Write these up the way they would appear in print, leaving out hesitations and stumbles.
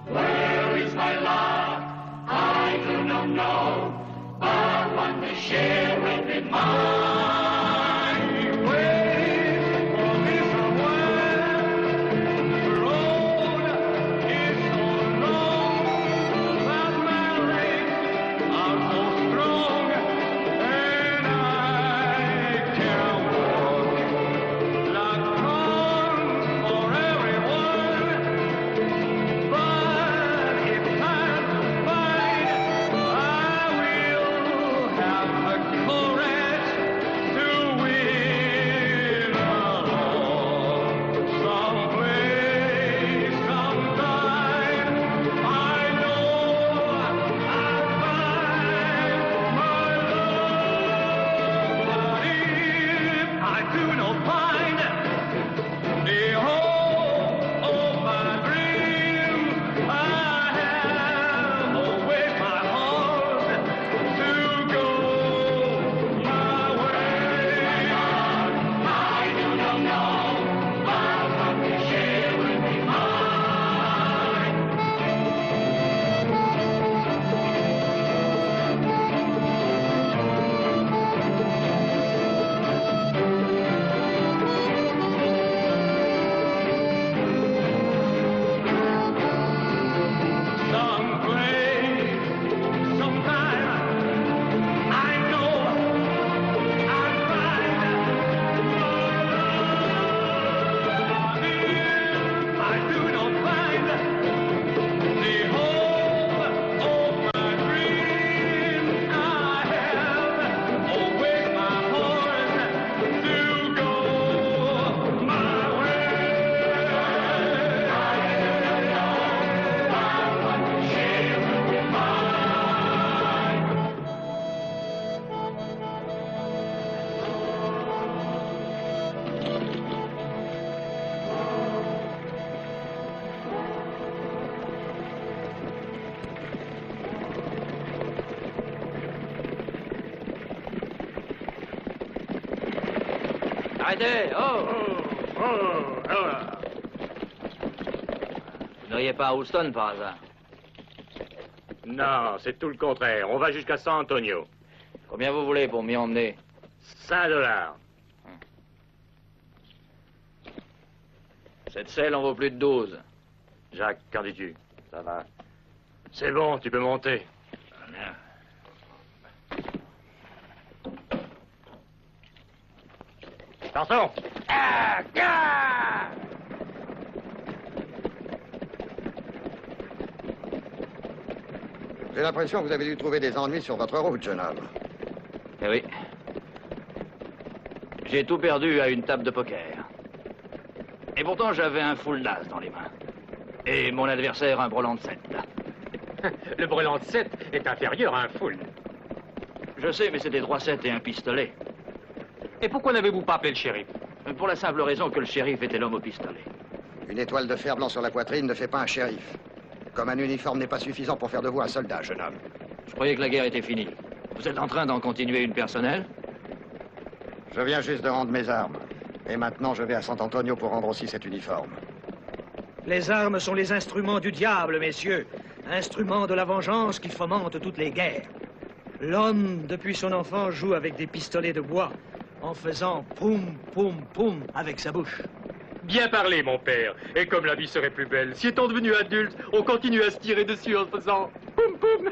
Where is my love? I do not know, but one day she will be mine. Arrêtez! Oh! Vous n'iriez pas à Houston par hasard? Non, c'est tout le contraire. On va jusqu'à San Antonio. Combien vous voulez pour m'y emmener? $5. Cette selle en vaut plus de 12. Jacques, qu'en dis-tu? Ça va. C'est bon, tu peux monter. Attention! Ah, ah! J'ai l'impression que vous avez dû trouver des ennuis sur votre route, jeune homme. Eh oui. J'ai tout perdu à une table de poker. Et pourtant, j'avais un full d'as dans les mains. Et mon adversaire, un brelan de 7. Le brelan de 7 est inférieur à un full. Je sais, mais c'était 3-7 et un pistolet. Et pourquoi n'avez-vous pas appelé le shérif? Pour la simple raison que le shérif était l'homme au pistolet. Une étoile de fer blanc sur la poitrine ne fait pas un shérif. Comme un uniforme n'est pas suffisant pour faire de vous un soldat, jeune homme. Je croyais que la guerre était finie. Vous êtes en train d'en continuer une personnelle? Je viens juste de rendre mes armes. Et maintenant, je vais à San Antonio pour rendre aussi cet uniforme. Les armes sont les instruments du diable, messieurs. Instruments de la vengeance qui fomentent toutes les guerres. L'homme, depuis son enfance, joue avec des pistolets de bois, en faisant poum, poum, poum avec sa bouche. Bien parlé, mon père. Et comme la vie serait plus belle, si étant devenu adulte, on continue à se tirer dessus en faisant poum, poum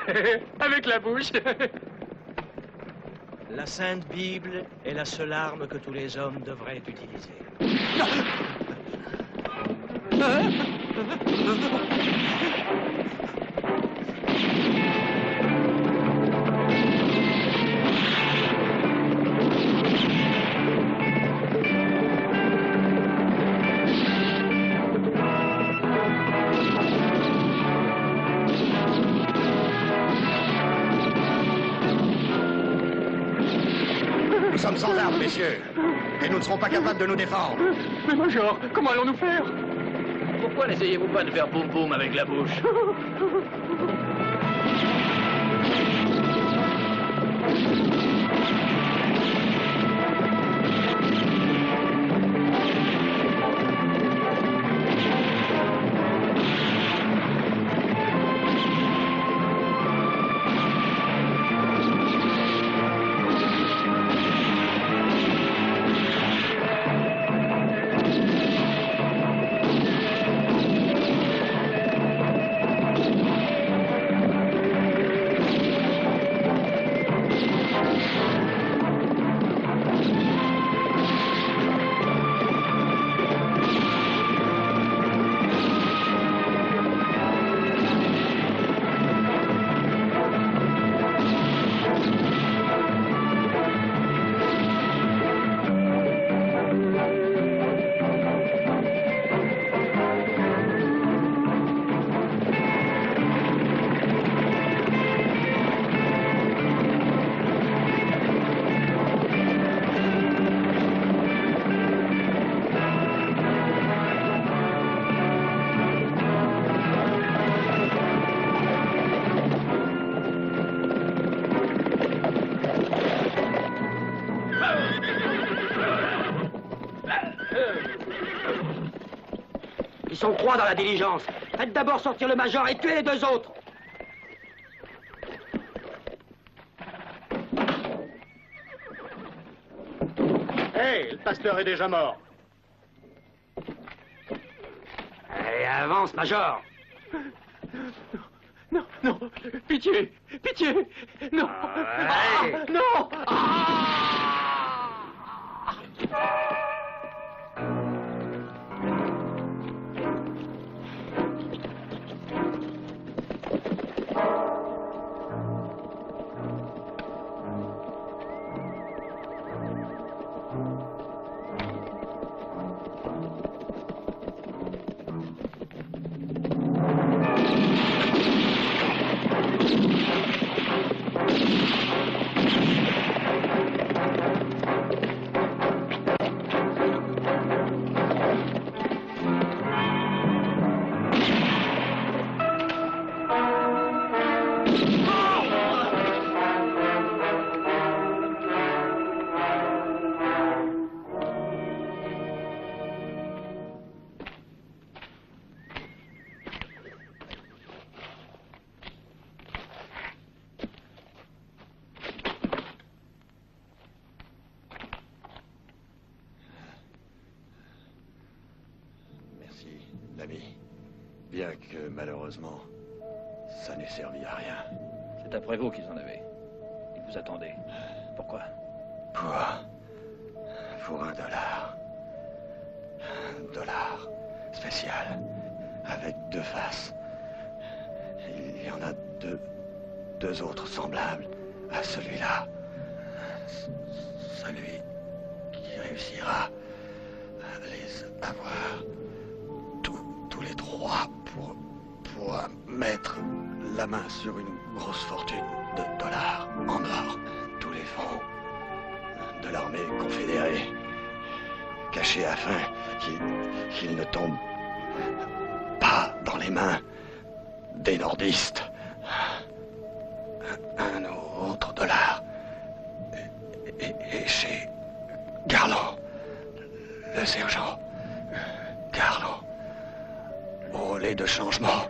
avec la bouche. La Sainte Bible est la seule arme que tous les hommes devraient utiliser. Nous sommes sans armes, messieurs. Et nous ne serons pas capables de nous défendre. Mais Major, comment allons-nous faire? Pourquoi n'essayez-vous pas de faire boum boum avec la bouche? Ils sont 3 dans la diligence. Faites d'abord sortir le major et tuez les 2 autres. Hé, le pasteur est déjà mort. Allez, avance, major. Non, non, pitié, pitié, non, Allez. Ah, non. L'ami. Bien que, malheureusement, ça n'ait servi à rien. C'est après vous qu'ils en avaient. Ils vous attendaient. Pourquoi? Pour $1. $1 spécial. Avec 2 faces. Il y en a deux autres semblables à celui-là. Celui qui réussira à les avoir tous les 3 pourra mettre la main sur une grosse fortune de dollars en or. Tous les fonds de l'armée confédérée, cachés afin qu'ils ne tombent pas dans les mains des nordistes. Un autre $. Et chez Garland, le sergent Garland, au relais de changement,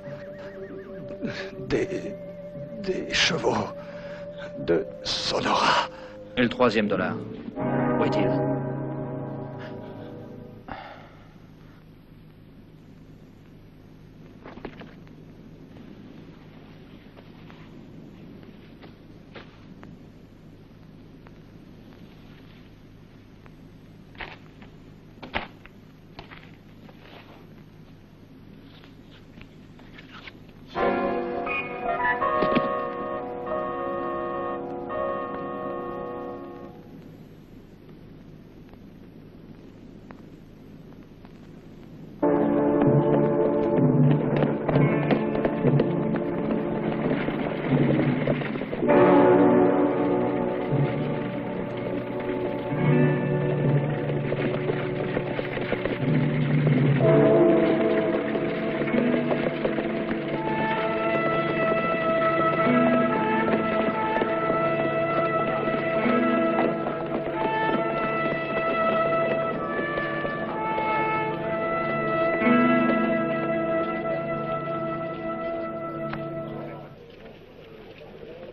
des chevaux de Sonora. Et le 3e $? Où est-il?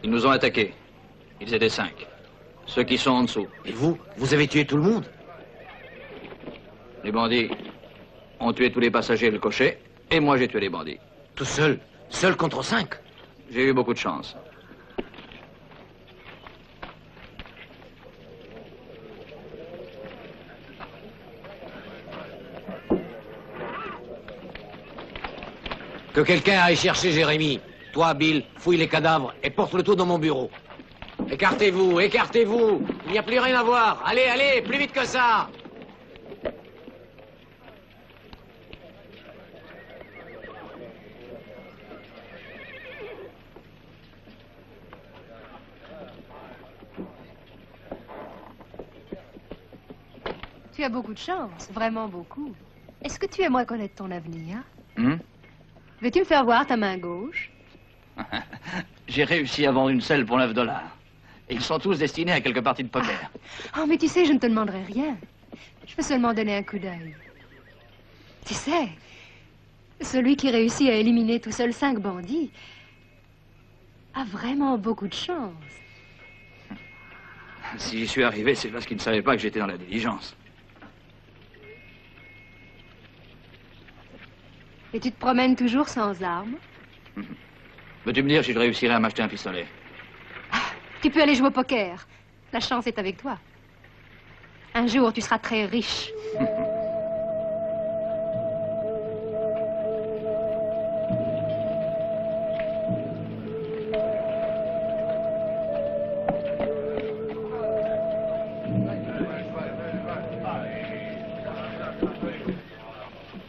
Ils nous ont attaqués. Ils étaient 5. Ceux qui sont en dessous. Et vous avez tué tout le monde? Les bandits ont tué tous les passagers et le cocher, et moi j'ai tué les bandits. Tout seul? Seul contre 5? J'ai eu beaucoup de chance. Que quelqu'un aille chercher Jérémy. Toi, Bill, fouille les cadavres et porte le tout dans mon bureau. Écartez-vous, écartez-vous. Il n'y a plus rien à voir. Allez, allez, plus vite que ça. Tu as beaucoup de chance, vraiment beaucoup. Est-ce que tu aimerais connaître ton avenir? Veux-tu me faire voir ta main gauche? J'ai réussi à vendre une selle pour $9. Et ils sont tous destinés à quelques parties de poker. Oh, mais tu sais, je ne te demanderai rien. Je veux seulement donner un coup d'œil. Tu sais, Celui qui réussit à éliminer tout seul 5 bandits a vraiment beaucoup de chance. Si j'y suis arrivé, c'est parce qu'il ne savait pas que j'étais dans la diligence. Et tu te promènes toujours sans armes? Veux-tu me dire si je réussirai à m'acheter un pistolet? Tu peux aller jouer au poker. La chance est avec toi. Un jour, tu seras très riche.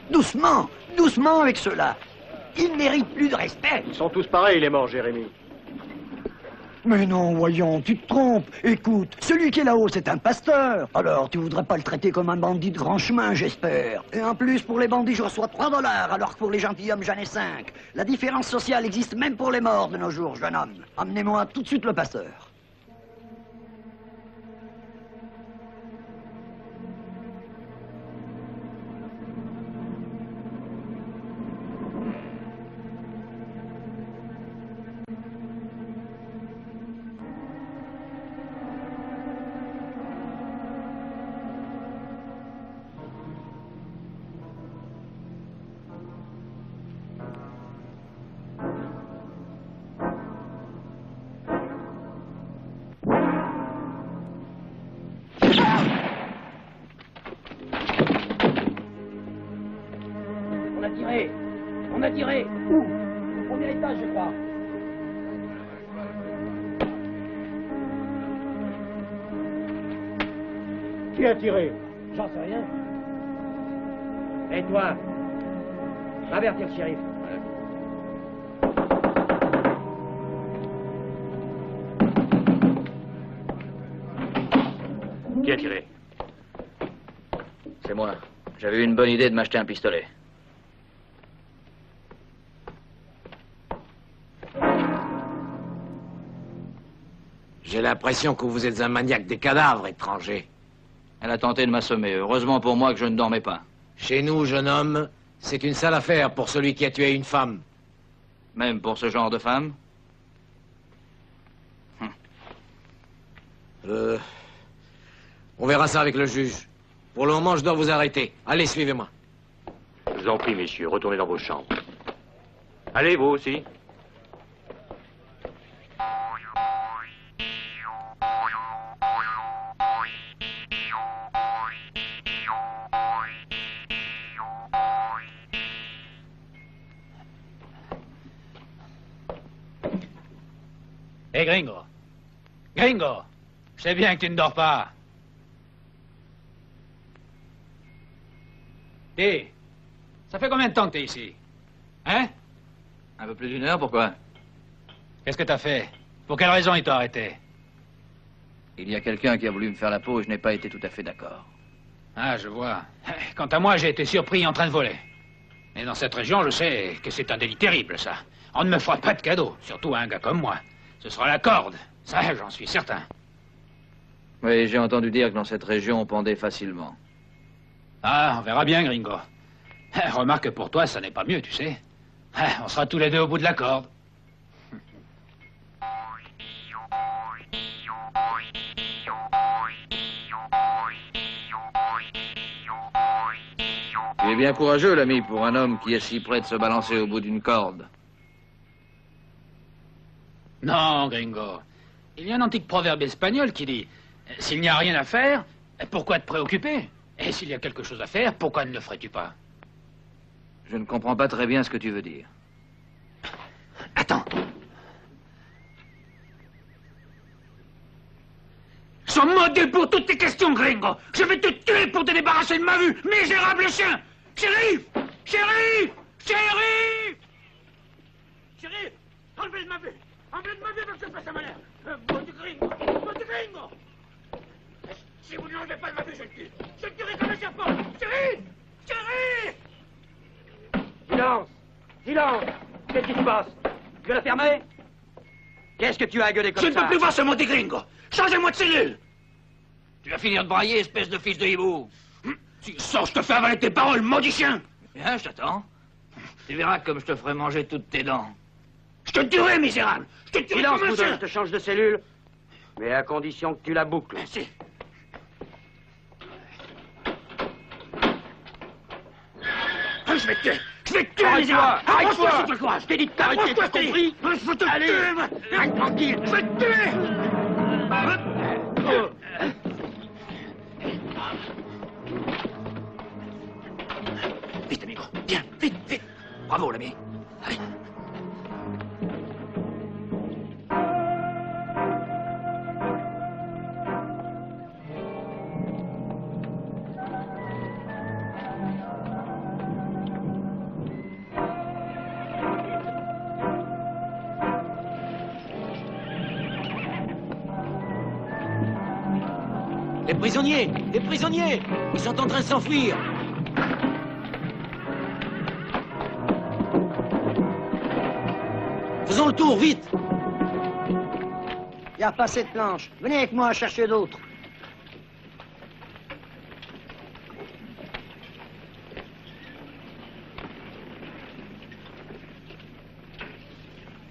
Doucement, doucement avec ceux-là. Ils méritent plus de respect. Ils sont tous pareils, les morts, Jérémy. Mais non, voyons, tu te trompes. Écoute, celui qui est là-haut, c'est un pasteur. Alors, tu voudrais pas le traiter comme un bandit de grand chemin, j'espère. Et en plus, pour les bandits, je reçois 3 $, alors que pour les gentilshommes, j'en ai 5. La différence sociale existe même pour les morts de nos jours, jeune homme. Emmenez-moi tout de suite le pasteur. On a tiré. Où? Au premier étage, je crois. Qui a tiré? J'en sais rien. Et toi? Avertir le shérif. Qui a tiré? C'est moi. J'avais eu une bonne idée de m'acheter un pistolet. J'ai l'impression que vous êtes un maniaque des cadavres, étranger. Elle a tenté de m'assommer. Heureusement pour moi que je ne dormais pas. Chez nous, jeune homme, c'est une sale affaire pour celui qui a tué une femme. Même pour ce genre de femme? On verra ça avec le juge. Pour le moment, je dois vous arrêter. Allez, suivez-moi. Je vous en prie, messieurs, retournez dans vos chambres. Allez, vous aussi. Hé, Gringo. Gringo, je sais bien que tu ne dors pas. Hé, ça fait combien de temps que t'es ici? Hein? Un peu plus d'une heure, pourquoi? Qu'est-ce que t'as fait? Pour quelle raison ils t'ont arrêté? Il y a quelqu'un qui a voulu me faire la peau et je n'ai pas été tout à fait d'accord. Ah, je vois. Quant à moi, j'ai été surpris en train de voler. Mais dans cette région, je sais que c'est un délit terrible, ça. On ne me fera pas de cadeau, surtout à un gars comme moi. Ce sera la corde, ça, j'en suis certain. Oui, j'ai entendu dire que dans cette région, on pendait facilement. Ah, on verra bien, Gringo. Remarque que pour toi, ça n'est pas mieux, tu sais. On sera tous les deux au bout de la corde. Tu es bien courageux, l'ami, pour un homme qui est si près de se balancer au bout d'une corde. Non, Gringo. Il y a un antique proverbe espagnol qui dit « S'il n'y a rien à faire, pourquoi te préoccuper? Et s'il y a quelque chose à faire, pourquoi ne le ferais-tu pas ?» Je ne comprends pas très bien ce que tu veux dire. Attends. Sois modé pour toutes tes questions, Gringo. Je vais te tuer pour te débarrasser de ma vue, misérable chien. Shérif! Shérif! Shérif! Shérif! Enlevez de ma vue! Enlevez de ma vue, parce que je passe à ma mère! Maudit Gringo! Maudit Gringo! Si vous ne l'enlevez pas de ma vue, je le tue! Je le tuerai comme un serpent! Shérif! Shérif! Silence! Silence! Qu'est-ce qui se passe? Tu veux la fermer? Qu'est-ce que tu as gueulé comme ça? Je ne peux plus voir ce maudit Gringo! Changez-moi de cellule! Tu vas finir de brailler, espèce de fils de hibou! Si je sors, je te fais avaler tes paroles, maudit chien! Bien, je t'attends. Tu verras comme je te ferai manger toutes tes dents. Je te tuerai, misérable. Je te tuerai. Silence, comme un Boudin, chien. je te change de cellule. Mais à condition que tu la boucles. Merci. Ah, je vais te tuer. Je vais te tuer, Arrête-toi, misérable. arrête-toi. Approche-toi si tu le courage. Je t'ai dit de t'arrêter, Approche-toi, t'as je t'ai dit. compris? Je vais te Allez, tuer, moi. reste tranquille. Je vais te tuer. Vite, amigo. Viens, vite, vite. Bravo, l'ami. Allez. Les prisonniers! Les prisonniers! Ils sont en train de s'enfuir! Faisons le tour, vite! Il n'y a pas assez de planches. Venez avec moi chercher d'autres.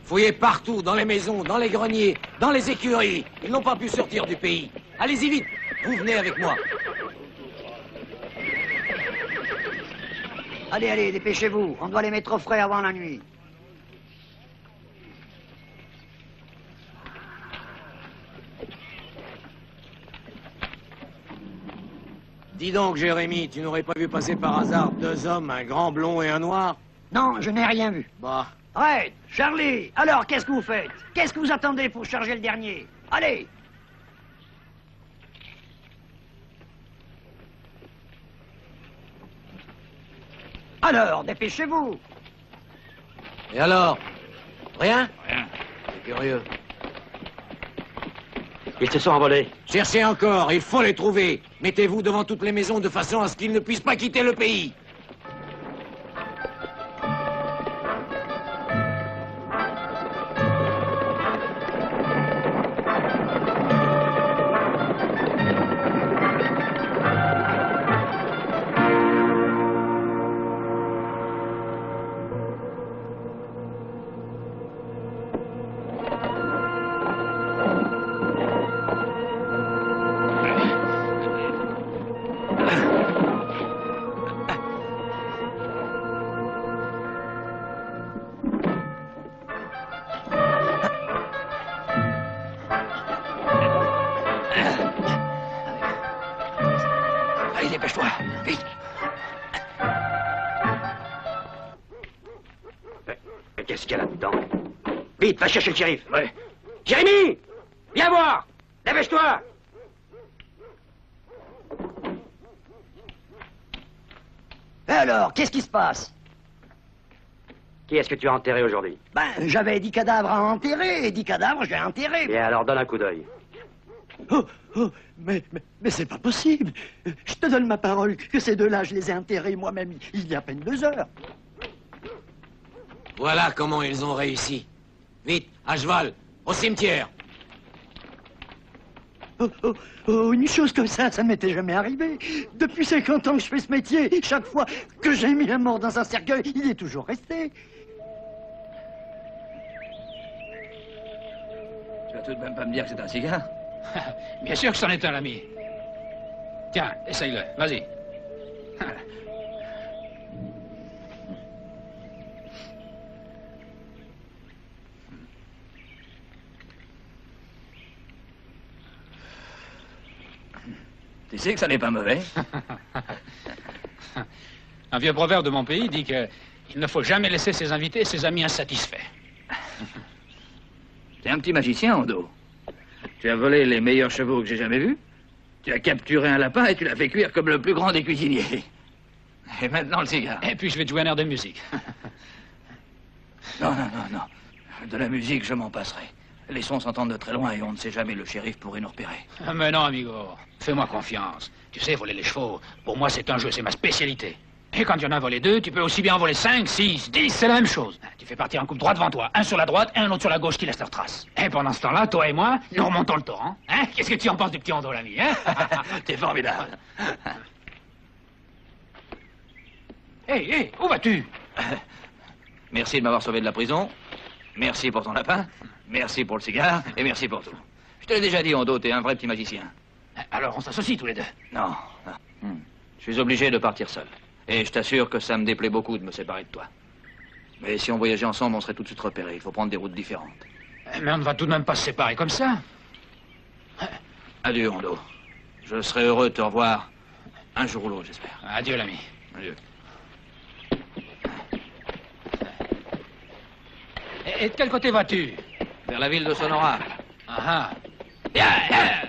Fouillez partout, dans les maisons, dans les greniers, dans les écuries. Ils n'ont pas pu sortir du pays. Allez-y vite! Vous venez avec moi. Allez, allez, dépêchez-vous. On doit les mettre au frais avant la nuit. Dis donc, Jérémy, tu n'aurais pas vu passer par hasard deux hommes, un grand blond et un noir? Non, je n'ai rien vu. Bah, Red, Charlie, alors qu'est-ce que vous faites? Qu'est-ce que vous attendez pour charger le dernier? Allez! Alors, dépêchez-vous! et alors? Rien? Rien. C'est curieux. Ils se sont envolés. Cherchez encore, il faut les trouver. Mettez-vous devant toutes les maisons de façon à ce qu'ils ne puissent pas quitter le pays. Allez, dépêche-toi. Vite. Mais qu'est-ce qu'il y a là-dedans? Vite, va chercher le shérif. Ouais. Jérémy! Viens voir! Dépêche-toi! Et alors, qu'est-ce qui se passe? Qui est-ce que tu as enterré aujourd'hui? Ben, j'avais 10 cadavres à enterrer, et 10 cadavres, j'ai enterré. Et alors, donne un coup d'œil. Oh, mais c'est pas possible. Je te donne ma parole que ces deux-là, je les ai enterrés moi-même il y a à peine 2 heures. Voilà comment ils ont réussi. Vite, à cheval, au cimetière. Une chose comme ça ne m'était jamais arrivé. Depuis 50 ans que je fais ce métier, chaque fois que j'ai mis un mort dans un cercueil, il y est toujours resté. Tu vas tout de même pas me dire que c'est un cigare? Bien sûr que c'en est un, l'ami. Tiens, essaye-le. Vas-y. Tu sais que ça n'est pas mauvais. Un vieux proverbe de mon pays dit que il ne faut jamais laisser ses invités et ses amis insatisfaits. T'es un petit magicien, Ondo. Tu as volé les meilleurs chevaux que j'ai jamais vus. Tu as capturé un lapin et tu l'as fait cuire comme le plus grand des cuisiniers. Et maintenant le cigare. Et puis je vais te jouer un air de musique. Non, non, non, non. De la musique, je m'en passerai. Les sons s'entendent de très loin et on ne sait jamais, le shérif pourrait nous repérer. Mais non, amigo. Fais-moi confiance. Tu sais, voler les chevaux, pour moi, c'est un jeu, c'est ma spécialité. Et quand il y en a volé 2, tu peux aussi bien en voler 5, 6, 10, c'est la même chose. Tu fais partir un couple droit devant toi, un sur la droite et un autre sur la gauche qui laisse leur trace. Et pendant ce temps-là, toi et moi, nous remontons le torrent. Hein? Qu'est-ce que tu en penses du petit Ondo, l'ami, hein? T'es formidable. Hé, hé, où vas-tu? Merci de m'avoir sauvé de la prison. Merci pour ton lapin. Merci pour le cigare. Et merci pour tout. Je te l'ai déjà dit, Hondo, t'es un vrai petit magicien. Alors on s'associe tous les deux. Non. Je suis obligé de partir seul. Et je t'assure que ça me déplaît beaucoup de me séparer de toi. Mais si on voyageait ensemble, on serait tout de suite repérés. Il faut prendre des routes différentes. Mais on ne va tout de même pas se séparer comme ça. Adieu, Hondo. Je serai heureux de te revoir un jour ou l'autre, j'espère. Adieu, l'ami. Adieu. Et de quel côté vas-tu? Vers la ville de Sonora. Ah ah.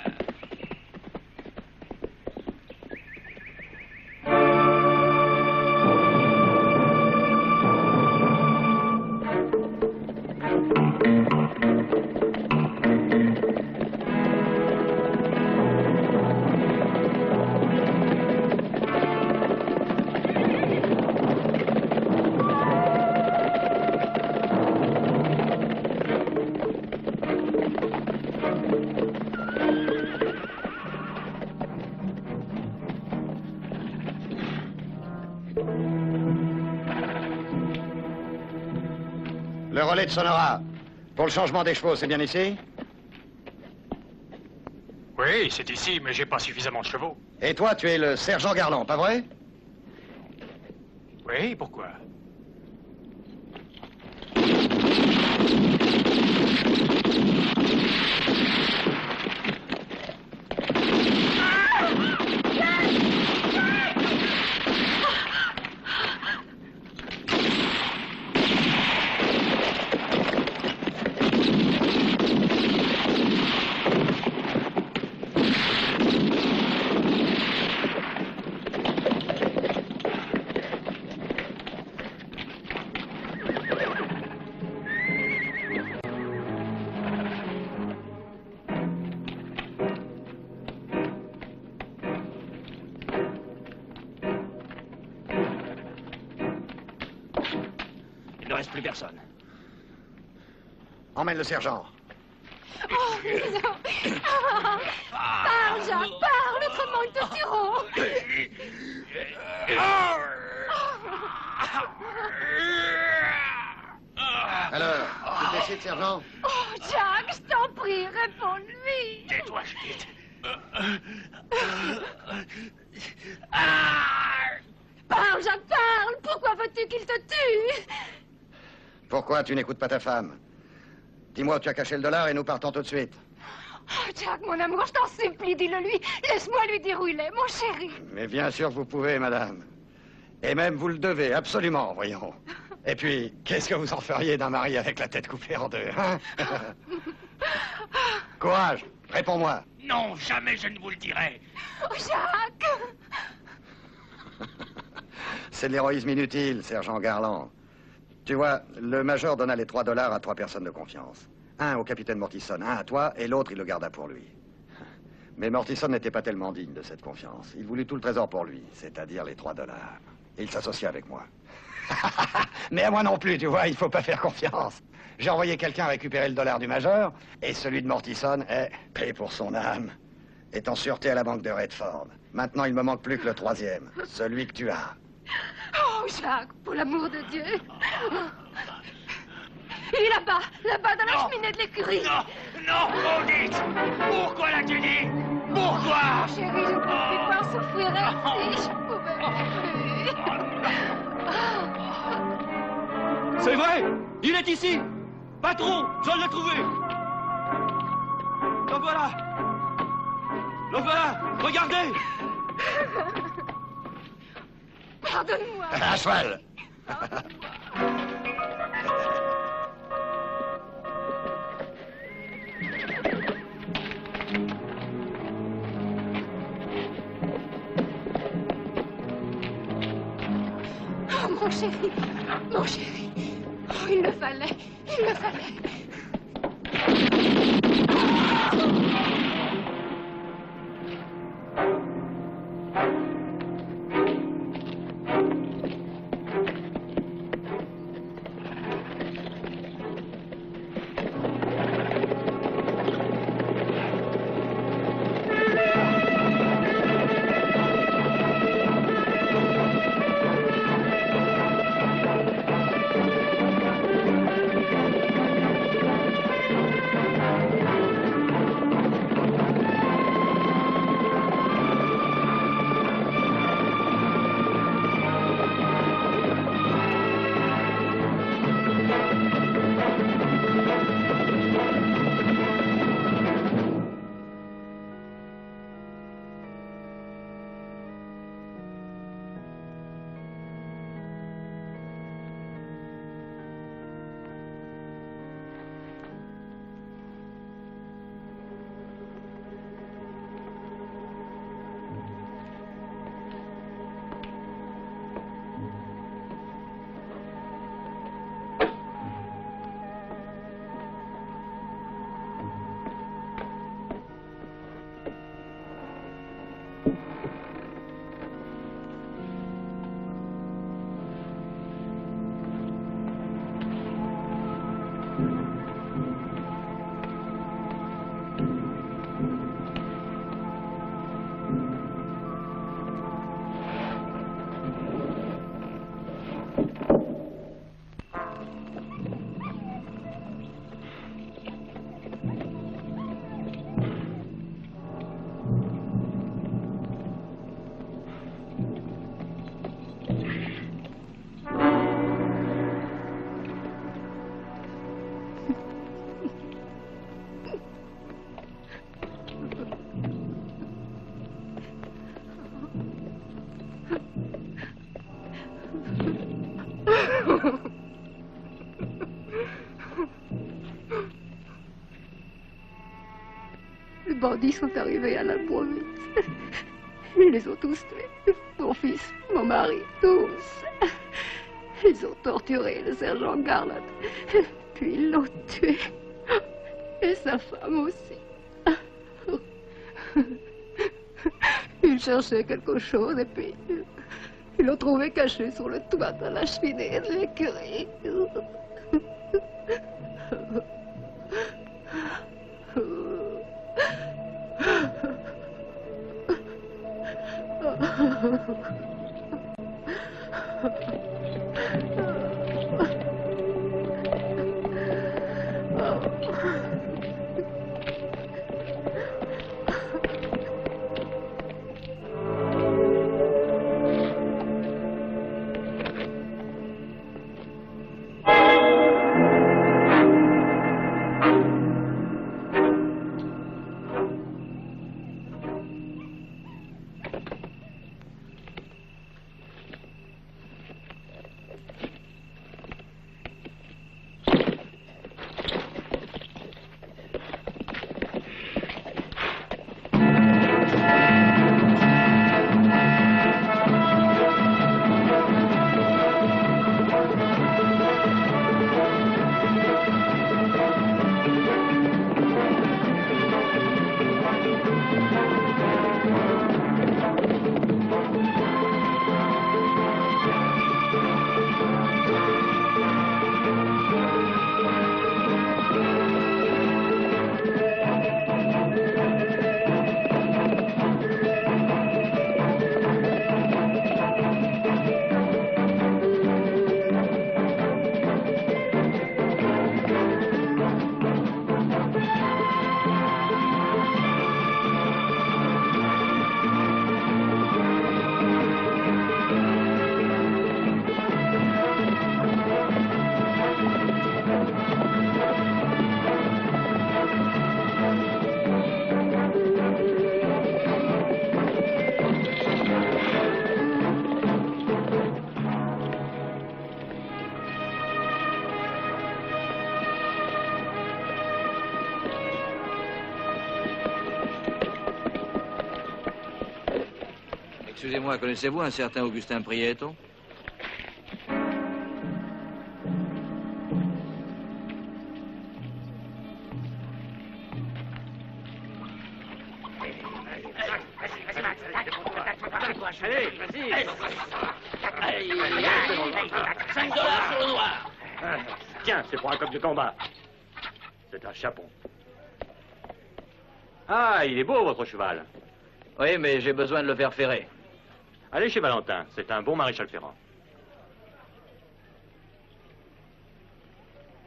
Le relais de Sonora. Pour le changement des chevaux, c'est bien ici? Oui, c'est ici, mais j'ai pas suffisamment de chevaux. Et toi, tu es le sergent Garland, pas vrai? Oui, pourquoi? Il ne reste plus personne. Emmène le sergent. Oh, non. Parle, Jacques, parle, autrement ils te tueront. Alors, tu décides, sergent? Oh, Jacques, je t'en prie, réponds-lui. Tais-toi, Judith. Parle, Jacques, parle. Pourquoi veux-tu qu'il te tue? Pourquoi tu n'écoutes pas ta femme? Dis-moi où tu as caché le dollar et nous partons tout de suite. Oh, Jacques, mon amour, je t'en supplie, dis-le-lui. Laisse-moi lui dire où il est, mon chéri. Mais bien sûr que vous pouvez, madame. Et même vous le devez, absolument, voyons. Et puis, qu'est-ce que vous en feriez d'un mari avec la tête coupée en deux, hein? Courage, réponds-moi. Non, jamais je ne vous le dirai. Oh, Jacques! C'est de l'héroïsme inutile, sergent Garland. Tu vois, le major donna les $3 à 3 personnes de confiance. Un au capitaine Mortison, un à toi, et l'autre, il le garda pour lui. Mais Mortison n'était pas tellement digne de cette confiance. Il voulut tout le trésor pour lui, c'est-à-dire les $3. Et il s'associa avec moi. Mais à moi non plus, tu vois, il faut pas faire confiance. J'ai envoyé quelqu'un récupérer le dollar du major, et celui de Mortison est, paix pour son âme, est en sûreté à la banque de Redford. Maintenant, il me manque plus que le 3e, celui que tu as. Oh, Jacques, pour l'amour de Dieu. Il est là-bas, là-bas dans la cheminée de l'écurie. Non, non, maudite! Pourquoi l'as-tu dit? Pourquoi? Oh, chérie, je ne peux plus voir souffrir ainsi. Je pouvais plus. C'est vrai! Il est ici! Patron, je l'ai trouvé! Le voilà! Le voilà! Regardez! Pardonne-moi. À cheval. Oh, mon chéri, mon chéri. Oh, il le fallait, il le fallait. bandits sont arrivés à la province. Ils les ont tous tués. Mon fils, mon mari, tous. Ils ont torturé le sergent Garland. Puis ils l'ont tué. Et sa femme aussi. Ils cherchaient quelque chose et puis ils l'ont trouvé caché sur le toit de la cheminée de l'écurie. Excusez-moi, connaissez-vous un certain Augustin Prieto? Allez, vas-y. 5 $ sur le noir. Tiens, c'est pour un coq de combat. C'est un chapon. Ah, il est beau, votre cheval. Oui, mais j'ai besoin de le faire ferrer. Allez chez Valentin, c'est un bon maréchal ferrant.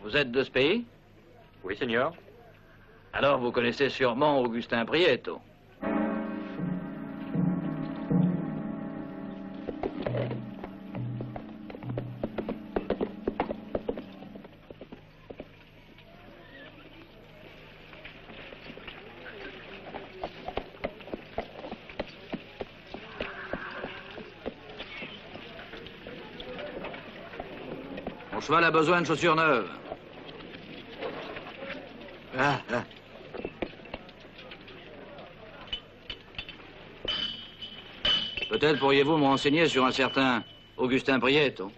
Vous êtes de ce pays? Oui, seigneur. Alors vous connaissez sûrement Augustin Prieto. Mon cheval a besoin de chaussures neuves. Peut-être pourriez-vous me renseigner sur un certain Augustin Prieto.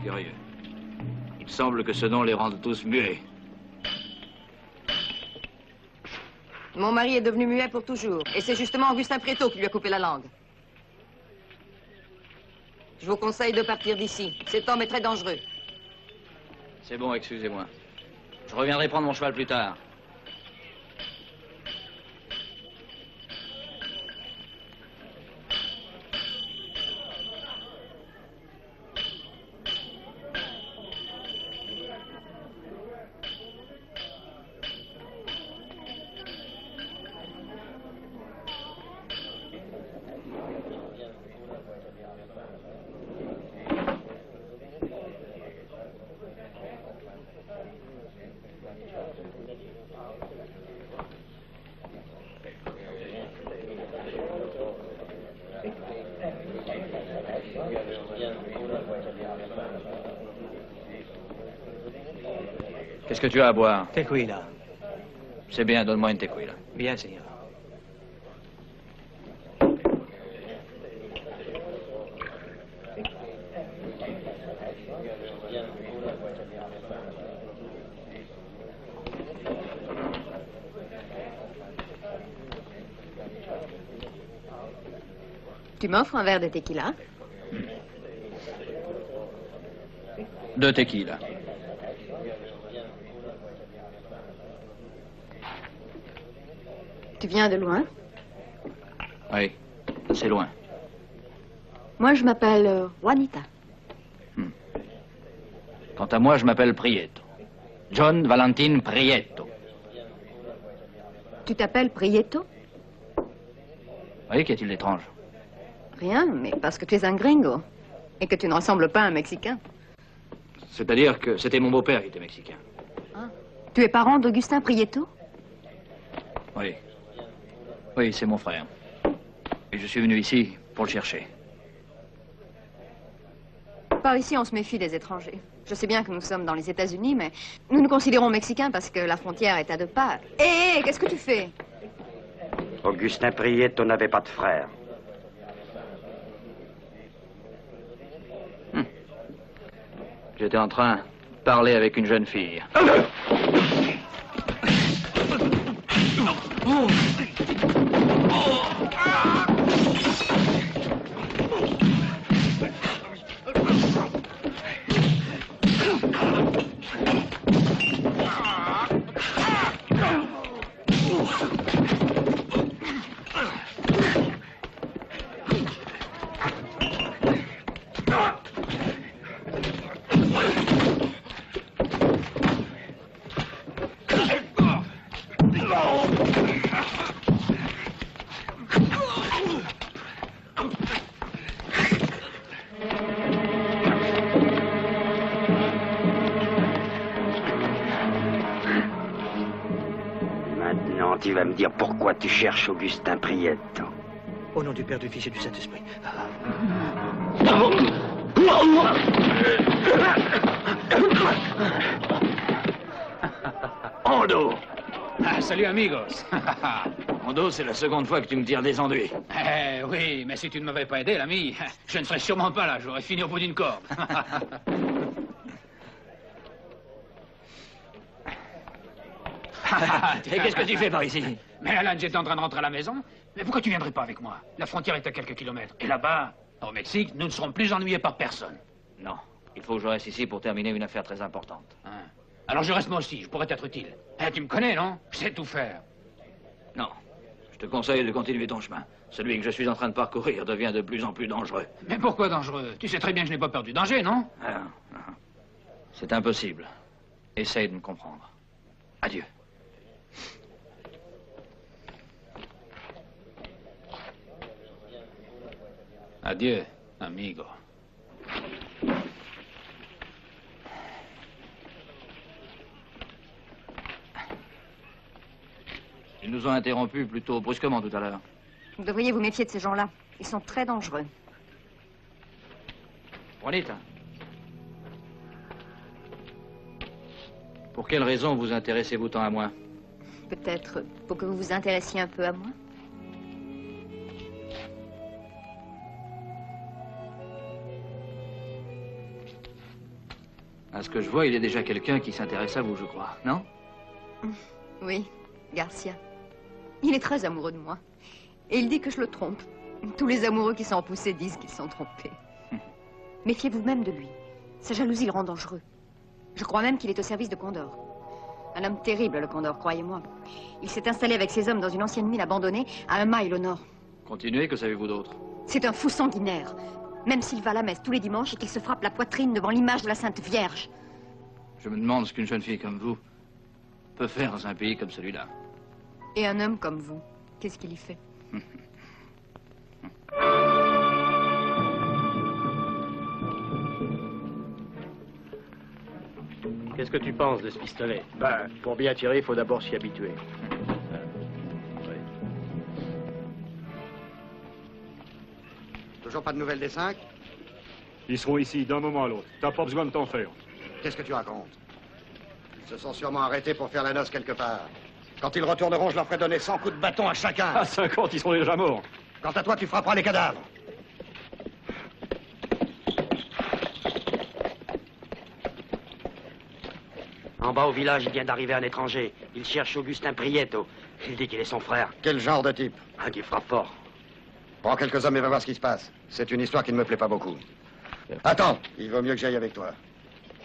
Curieux. Il semble que ce nom les rende tous muets. Mon mari est devenu muet pour toujours. Et c'est justement Augustin Prieto qui lui a coupé la langue. Je vous conseille de partir d'ici. Cet homme est très dangereux. C'est bon, excusez-moi. Je reviendrai prendre mon cheval plus tard. Qu'est-ce que tu as à boire? Tequila. C'est bien, donne-moi une tequila. Bien, Seigneur. Tu m'offres un verre de tequila? 2 tequila. Tu viens de loin? Oui, c'est loin. Moi, je m'appelle Juanita. Quant à moi, je m'appelle Prieto. John Valentin Prieto. Tu t'appelles Prieto? Oui, qu'y a-t-il d'étrange? Rien, mais parce que tu es un gringo. Et que tu ne ressembles pas à un Mexicain. C'est-à-dire que c'était mon beau-père qui était mexicain. Ah. Tu es parent d'Augustin Prieto? Oui. Oui, c'est mon frère. Et je suis venu ici pour le chercher. Par ici, on se méfie des étrangers. Je sais bien que nous sommes dans les États-Unis, mais nous nous considérons Mexicains parce que la frontière est à 2 pas. Hé, qu'est-ce que tu fais? Augustin Prieto n'avait pas de frère. J'étais en train de parler avec une jeune fille. Maintenant, tu vas me dire pourquoi tu cherches Augustin Prieto. Au nom du Père, du Fils et du Saint-Esprit. Hondo! Ah, salut, amigos. Hondo, c'est la seconde fois que tu me tires des enduits. Eh oui, mais si tu ne m'avais pas aidé, l'ami, je ne serais sûrement pas là. J'aurais fini au bout d'une corde. Et qu'est-ce que tu fais par ici? Mais Alan, j'étais en train de rentrer à la maison. Mais pourquoi tu viendrais pas avec moi? La frontière est à quelques kilomètres. Et là-bas, au Mexique, nous ne serons plus ennuyés par personne. Non, il faut que je reste ici pour terminer une affaire très importante. Hein? Alors je reste moi aussi, je pourrais être utile. Eh, tu me connais, non? Je sais tout faire. Non, je te conseille de continuer ton chemin. Celui que je suis en train de parcourir devient de plus en plus dangereux. Mais pourquoi dangereux? Tu sais très bien que je n'ai pas peur du danger, non? C'est impossible. Essaye de me comprendre. Adieu. Adieu, amigo. Ils nous ont interrompus plutôt brusquement tout à l'heure. Vous devriez vous méfier de ces gens-là. Ils sont très dangereux. Juanita. Pour quelle raison vous intéressez-vous tant à moi? Peut-être pour que vous vous intéressiez un peu à moi. À ce que je vois, il y a déjà quelqu'un qui s'intéresse à vous, je crois, non? Oui, Garcia. Il est très amoureux de moi. Et il dit que je le trompe. Tous les amoureux qui sont poussés disent qu'ils sont trompés. Méfiez-vous même de lui. Sa jalousie le rend dangereux. Je crois même qu'il est au service de Condor. Un homme terrible, le Condor, croyez-moi. Il s'est installé avec ses hommes dans une ancienne mine abandonnée à 1 mile au nord. Continuez, que savez-vous d'autre? C'est un fou sanguinaire. Même s'il va à la messe tous les dimanches et qu'il se frappe la poitrine devant l'image de la Sainte Vierge. Je me demande ce qu'une jeune fille comme vous peut faire dans un pays comme celui-là. Et un homme comme vous, qu'est-ce qu'il y fait? Qu'est-ce que tu penses de ce pistolet? Ben, pour bien tirer, il faut d'abord s'y habituer. Toujours pas de nouvelles des 5? Ils seront ici d'un moment à l'autre. T'as pas besoin de t'en faire. Qu'est-ce que tu racontes? Ils se sont sûrement arrêtés pour faire la noce quelque part. Quand ils retourneront, je leur ferai donner 100 coups de bâton à chacun. À 50, ils sont déjà morts. Quant à toi, tu frapperas les cadavres. En bas au village, il vient d'arriver un étranger. Il cherche Augustin Prieto. Il dit qu'il est son frère. Quel genre de type? Un qui frappe fort. Prends quelques hommes et va voir ce qui se passe. C'est une histoire qui ne me plaît pas beaucoup. Attends, il vaut mieux que j'aille avec toi.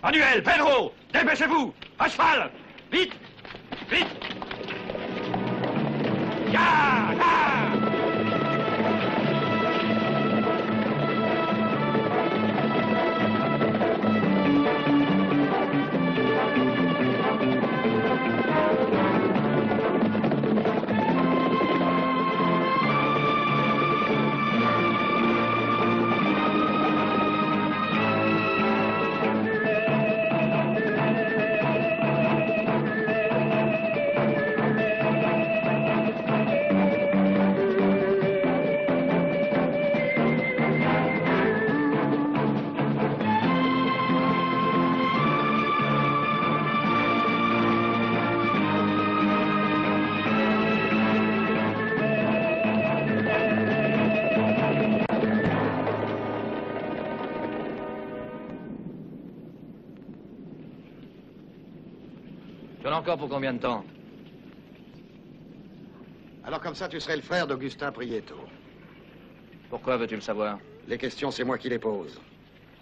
Manuel, Pedro, dépêchez-vous! À cheval! Vite! Vite! Ya! Là! Tu en as encore pour combien de temps? Alors comme ça, tu serais le frère d'Augustin Prieto. Pourquoi veux-tu le savoir? Les questions, c'est moi qui les pose.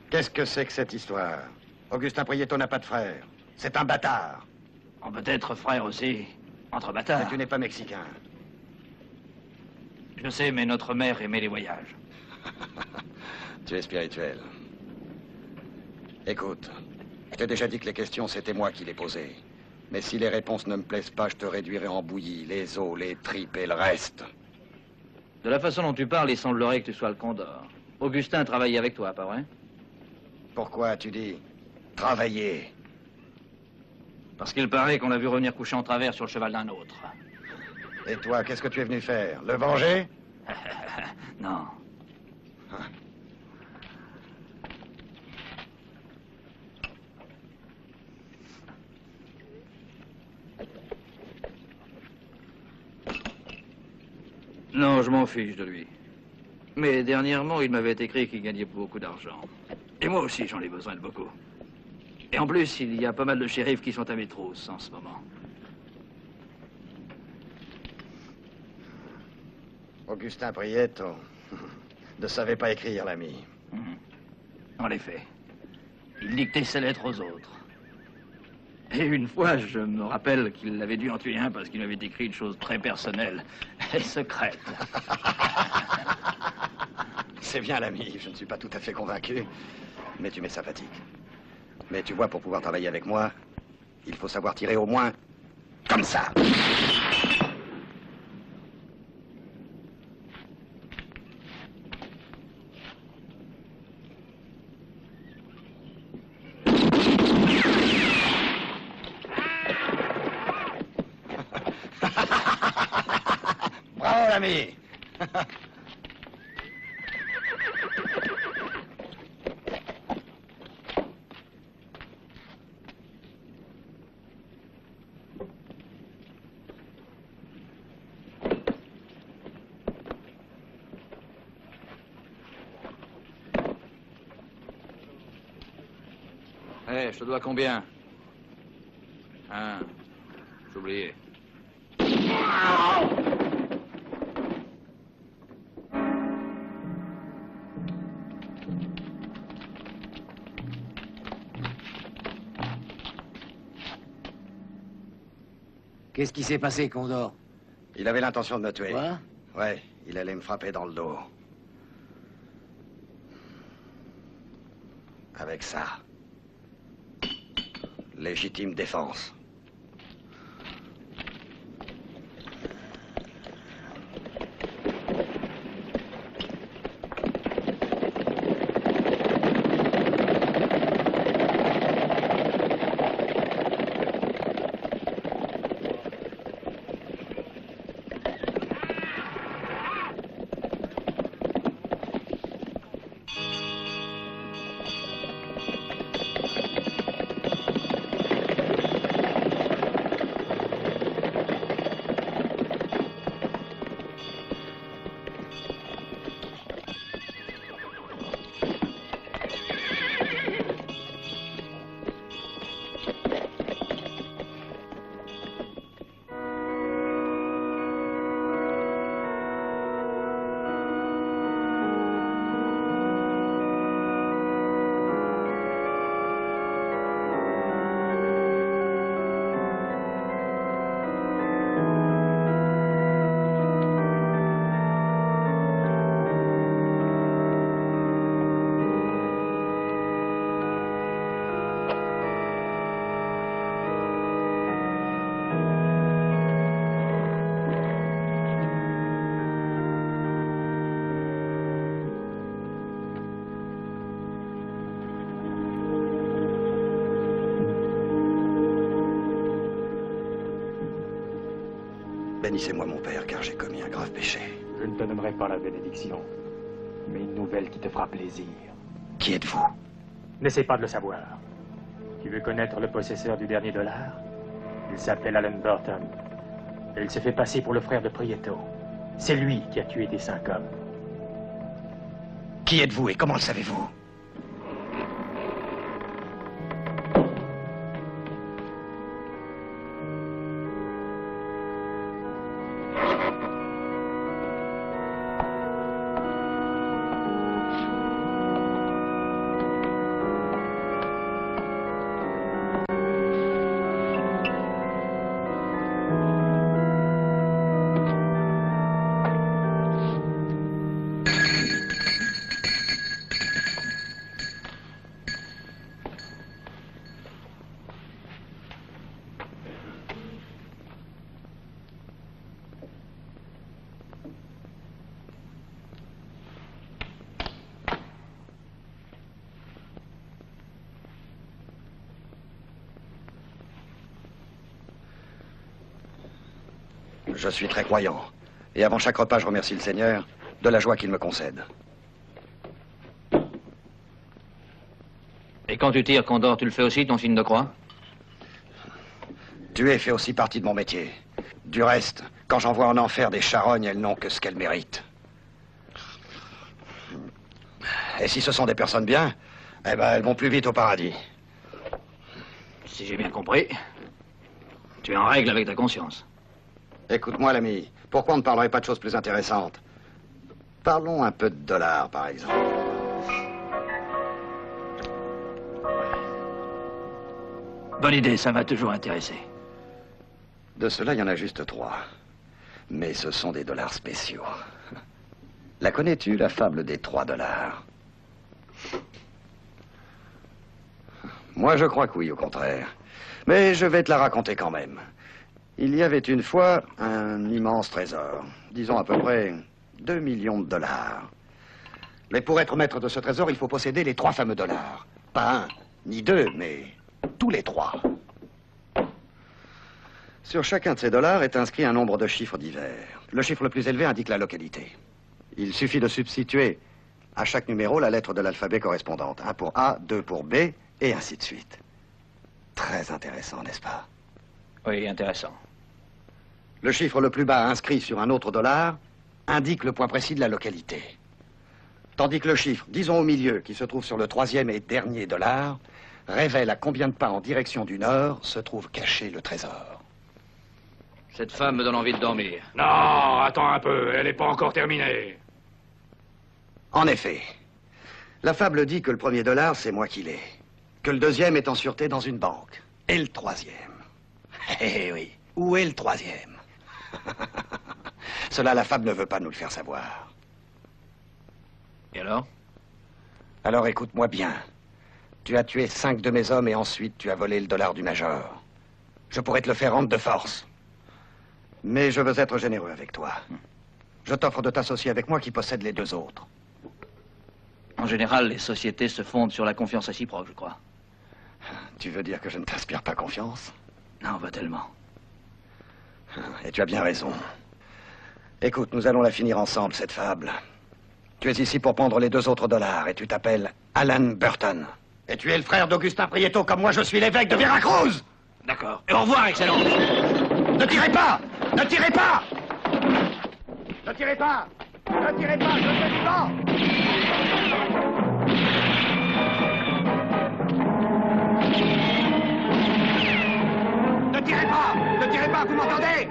Qu'est-ce que c'est que cette histoire? Augustin Prieto n'a pas de frère. C'est un bâtard. On peut être frère aussi, entre bâtards. Mais tu n'es pas mexicain. Je sais, mais notre mère aimait les voyages. Tu es spirituel. Écoute, je t'ai déjà dit que les questions, c'était moi qui les posais. Mais si les réponses ne me plaisent pas, je te réduirai en bouillie, les os, les tripes et le reste. De la façon dont tu parles, il semblerait que tu sois le Condor. Augustin travaillait avec toi, pas vrai? Pourquoi, tu dis, travailler? Parce qu'il paraît qu'on l'a vu revenir coucher en travers sur le cheval d'un autre. Et toi, qu'est-ce que tu es venu faire? Le venger? Non. Non, je m'en fiche de lui. Mais dernièrement, il m'avait écrit qu'il gagnait beaucoup d'argent. Et moi aussi, j'en ai besoin de beaucoup. Et en plus, il y a pas mal de shérifs qui sont à mes trousses en ce moment. Augustin Prieto ne savait pas écrire, l'ami. En effet. Il dictait ses lettres aux autres. Et une fois, je me rappelle qu'il avait dû en tuer un parce qu'il avait écrit une chose très personnelle et secrète. C'est bien, l'ami. Je ne suis pas tout à fait convaincu, mais tu m'es sympathique. Mais tu vois, pour pouvoir travailler avec moi, il faut savoir tirer au moins comme ça. Bravo, l'ami. Hé, je te dois combien? J'ai oublié. Qu'est-ce qui s'est passé, Condor? Il avait l'intention de me tuer. Quoi? Ouais, il allait me frapper dans le dos. Avec ça. Légitime défense. Bénissez-moi, mon père, car j'ai commis un grave péché. Je ne te donnerai pas la bénédiction, mais une nouvelle qui te fera plaisir. Qui êtes-vous? N'essaie pas de le savoir. Tu veux connaître le possesseur du dernier dollar? Il s'appelle Alan Burton. Et il se fait passer pour le frère de Prieto. C'est lui qui a tué tes 5 hommes. Qui êtes-vous et comment le savez-vous? Je suis très croyant. Et avant chaque repas, je remercie le Seigneur de la joie qu'il me concède. Et quand tu tires, Condor, tu le fais aussi, ton signe de croix? Tuer fait aussi partie de mon métier. Du reste, quand j'envoie en enfer des charognes, elles n'ont que ce qu'elles méritent. Et si ce sont des personnes bien, eh ben, elles vont plus vite au paradis. Si j'ai bien compris, tu es en règle avec ta conscience. Écoute-moi, l'ami, pourquoi on ne parlerait pas de choses plus intéressantes? Parlons un peu de dollars, par exemple. Bonne idée, ça m'a toujours intéressé. De cela, il y en a juste 3. Mais ce sont des dollars spéciaux. La connais-tu, la fable des 3 dollars? Moi, je crois que oui, au contraire. Mais je vais te la raconter quand même. Il y avait une fois un immense trésor, disons à peu près 2 millions de dollars. Mais pour être maître de ce trésor, il faut posséder les 3 fameux dollars. Pas 1, ni 2, mais tous les 3. Sur chacun de ces dollars est inscrit un nombre de chiffres divers. Le chiffre le plus élevé indique la localité. Il suffit de substituer à chaque numéro la lettre de l'alphabet correspondante. 1 pour A, 2 pour B, et ainsi de suite. Très intéressant, n'est-ce pas? Oui, intéressant. Le chiffre le plus bas inscrit sur un autre dollar indique le point précis de la localité. Tandis que le chiffre, disons au milieu, qui se trouve sur le 3e et dernier dollar, révèle à combien de pas en direction du nord se trouve caché le trésor. Cette femme me donne envie de dormir. Non, attends un peu, elle n'est pas encore terminée. En effet, la fable dit que le premier dollar, c'est moi qui l'ai. Que le deuxième est en sûreté dans une banque. Et le 3e. Eh oui, où est le 3e? Cela, la fable ne veut pas nous le faire savoir. Et alors? Alors écoute-moi bien. Tu as tué 5 de mes hommes et ensuite tu as volé le dollar du Major. Je pourrais te le faire rendre de force. Mais je veux être généreux avec toi. Je t'offre de t'associer avec moi qui possède les 2 autres. En général, les sociétés se fondent sur la confiance réciproque, je crois. Tu veux dire que je ne t'inspire pas confiance? Non, pas tellement. Et tu as bien raison. Écoute, nous allons la finir ensemble, cette fable. Tu es ici pour prendre les 2 autres dollars et tu t'appelles Alan Burton. Et tu es le frère d'Augustin Prieto comme moi je suis l'évêque de Veracruz. D'accord. Et au revoir, Excellence. Ne tirez pas! Ne tirez pas! Ne tirez pas! Ne tirez pas! Je suis vivant! Ne tirez pas! Ne tirez pas, vous m'entendez?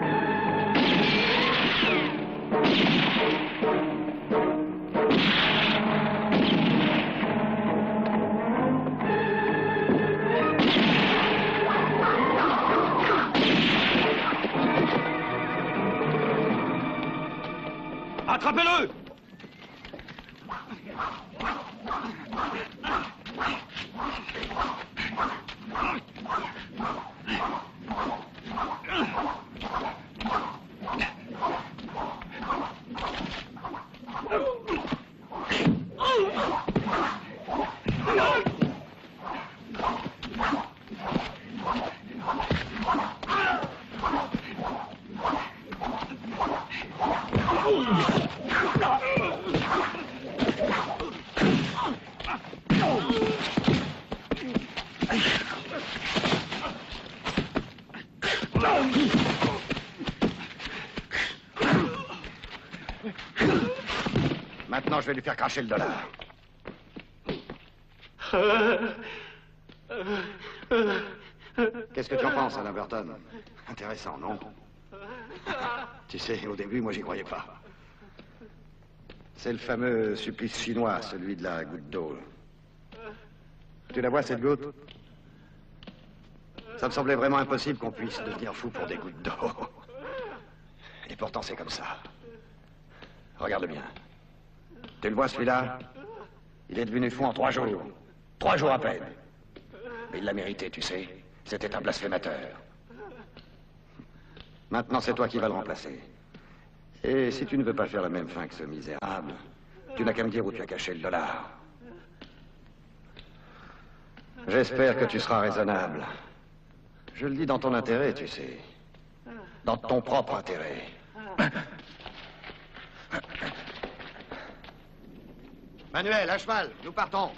Attrapez-le! Maintenant, je vais lui faire cracher le dollar. Qu'est-ce que tu en penses, Alain Burton? Intéressant, non? Tu sais, au début, moi, j'y croyais pas. C'est le fameux supplice chinois, celui de la goutte d'eau. Tu la vois, cette goutte? Ça me semblait vraiment impossible qu'on puisse devenir fou pour des gouttes d'eau. Et pourtant, c'est comme ça. Regarde bien. Tu le vois, celui-là? Il est devenu fou en 3 jours. 3 jours à peine. Mais il l'a mérité, tu sais. C'était un blasphémateur. Maintenant, c'est toi qui vas le remplacer. Et si tu ne veux pas faire la même fin que ce misérable, tu n'as qu'à me dire où tu as caché le dollar. J'espère que tu seras raisonnable. Je le dis dans ton intérêt, tu sais. Dans ton propre intérêt. Manuel, à cheval, nous partons.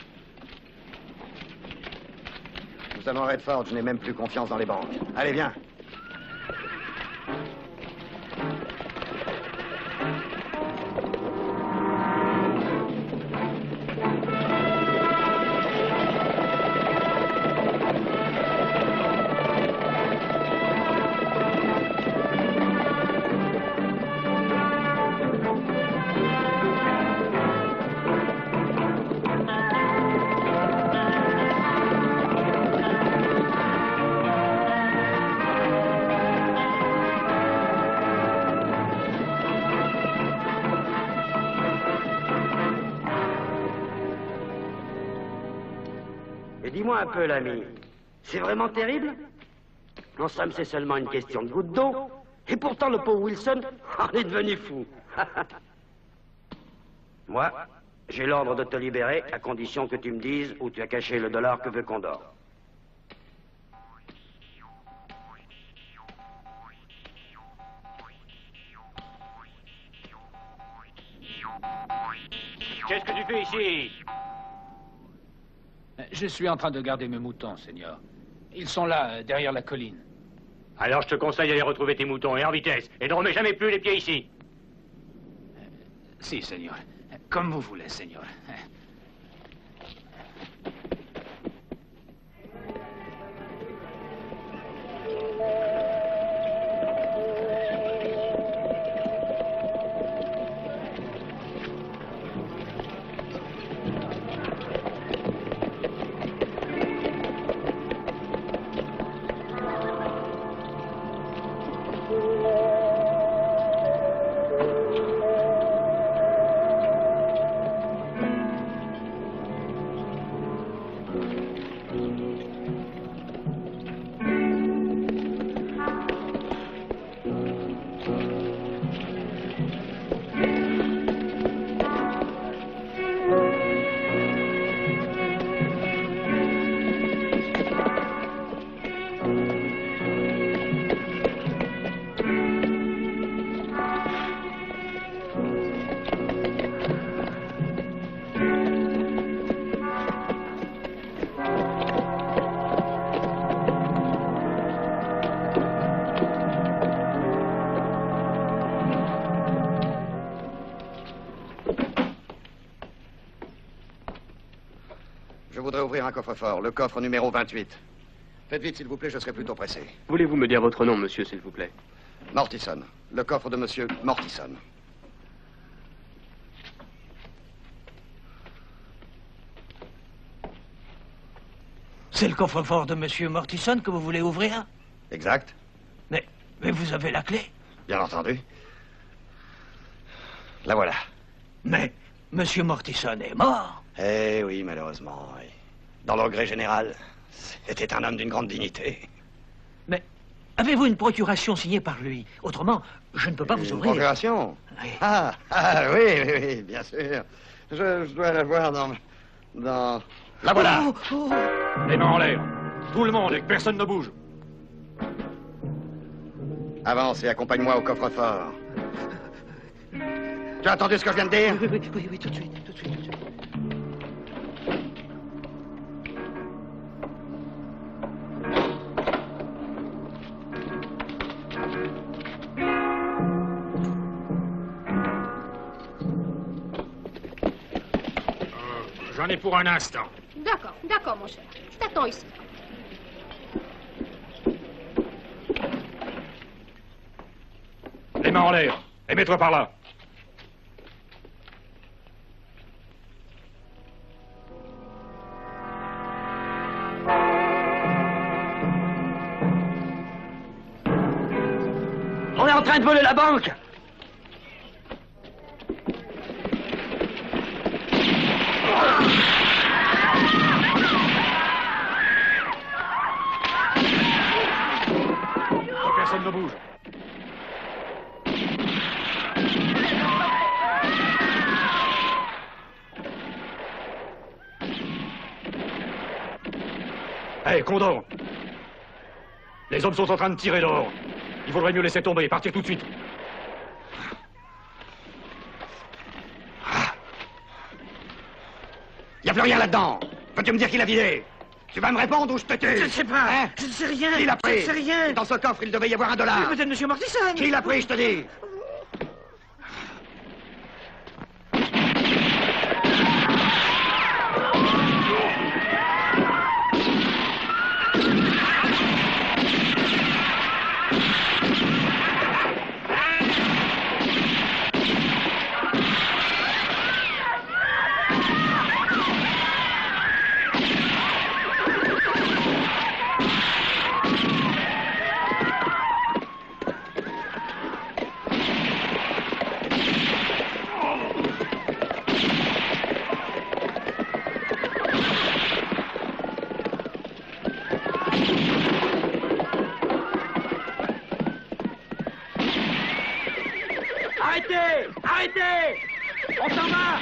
Nous allons à Redford, je n'ai même plus confiance dans les banques. Allez, viens. Dis-moi un peu, l'ami. C'est vraiment terrible? En somme, c'est seulement une question de goutte d'eau. Et pourtant, le pauvre Wilson en est devenu fou. Moi, j'ai l'ordre de te libérer à condition que tu me dises où tu as caché le dollar que veut Condor. Qu'est-ce que tu fais ici? Je suis en train de garder mes moutons, Seigneur. Ils sont là, derrière la colline. Alors je te conseille d'aller retrouver tes moutons, et en vitesse. Et ne remets jamais plus les pieds ici. Si, Seigneur. Comme vous voulez, Seigneur. Je voudrais ouvrir un coffre-fort, le coffre numéro 28. Faites vite, s'il vous plaît, je serai plutôt pressé. Voulez-vous me dire votre nom, monsieur, s'il vous plaît? Mortison. Le coffre de monsieur Mortison. C'est le coffre-fort de monsieur Mortison que vous voulez ouvrir? Exact. Mais vous avez la clé? Bien entendu. La voilà. Mais monsieur Mortison est mort. Eh oui, malheureusement, oui. Dans le regret général, c'était un homme d'une grande dignité. Mais avez-vous une procuration signée par lui? Autrement, je ne peux pas vous ouvrir. Une procuration? Oui. Oui, bien sûr. Je dois la voir dans... La voilà. Les mains en l'air. Tout le monde et que personne ne bouge. Avance et accompagne-moi au coffre-fort. Tu as entendu ce que je viens de dire? Oui, tout de suite. est pour un instant. D'accord, d'accord, mon cher. Je t'attends ici. Les mains en l'air. Et mets-toi par là. On est en train de voler la banque. Personne ne bouge. Hé, Condor! Les hommes sont en train de tirer dehors. Il vaudrait mieux laisser tomber et partir tout de suite. Il n'y a plus rien là-dedans. Peux-tu me dire qui l'a vidé? Tu vas me répondre ou je te tue? Je ne sais pas. Hein? Je ne sais rien. Qui l'a pris? Je ne sais rien. Dans ce coffre, il devait y avoir $1. Peut-être Monsieur Mortison. Qui l'a pris, je te dis? Arrêtez! Arrêtez! On s'en va!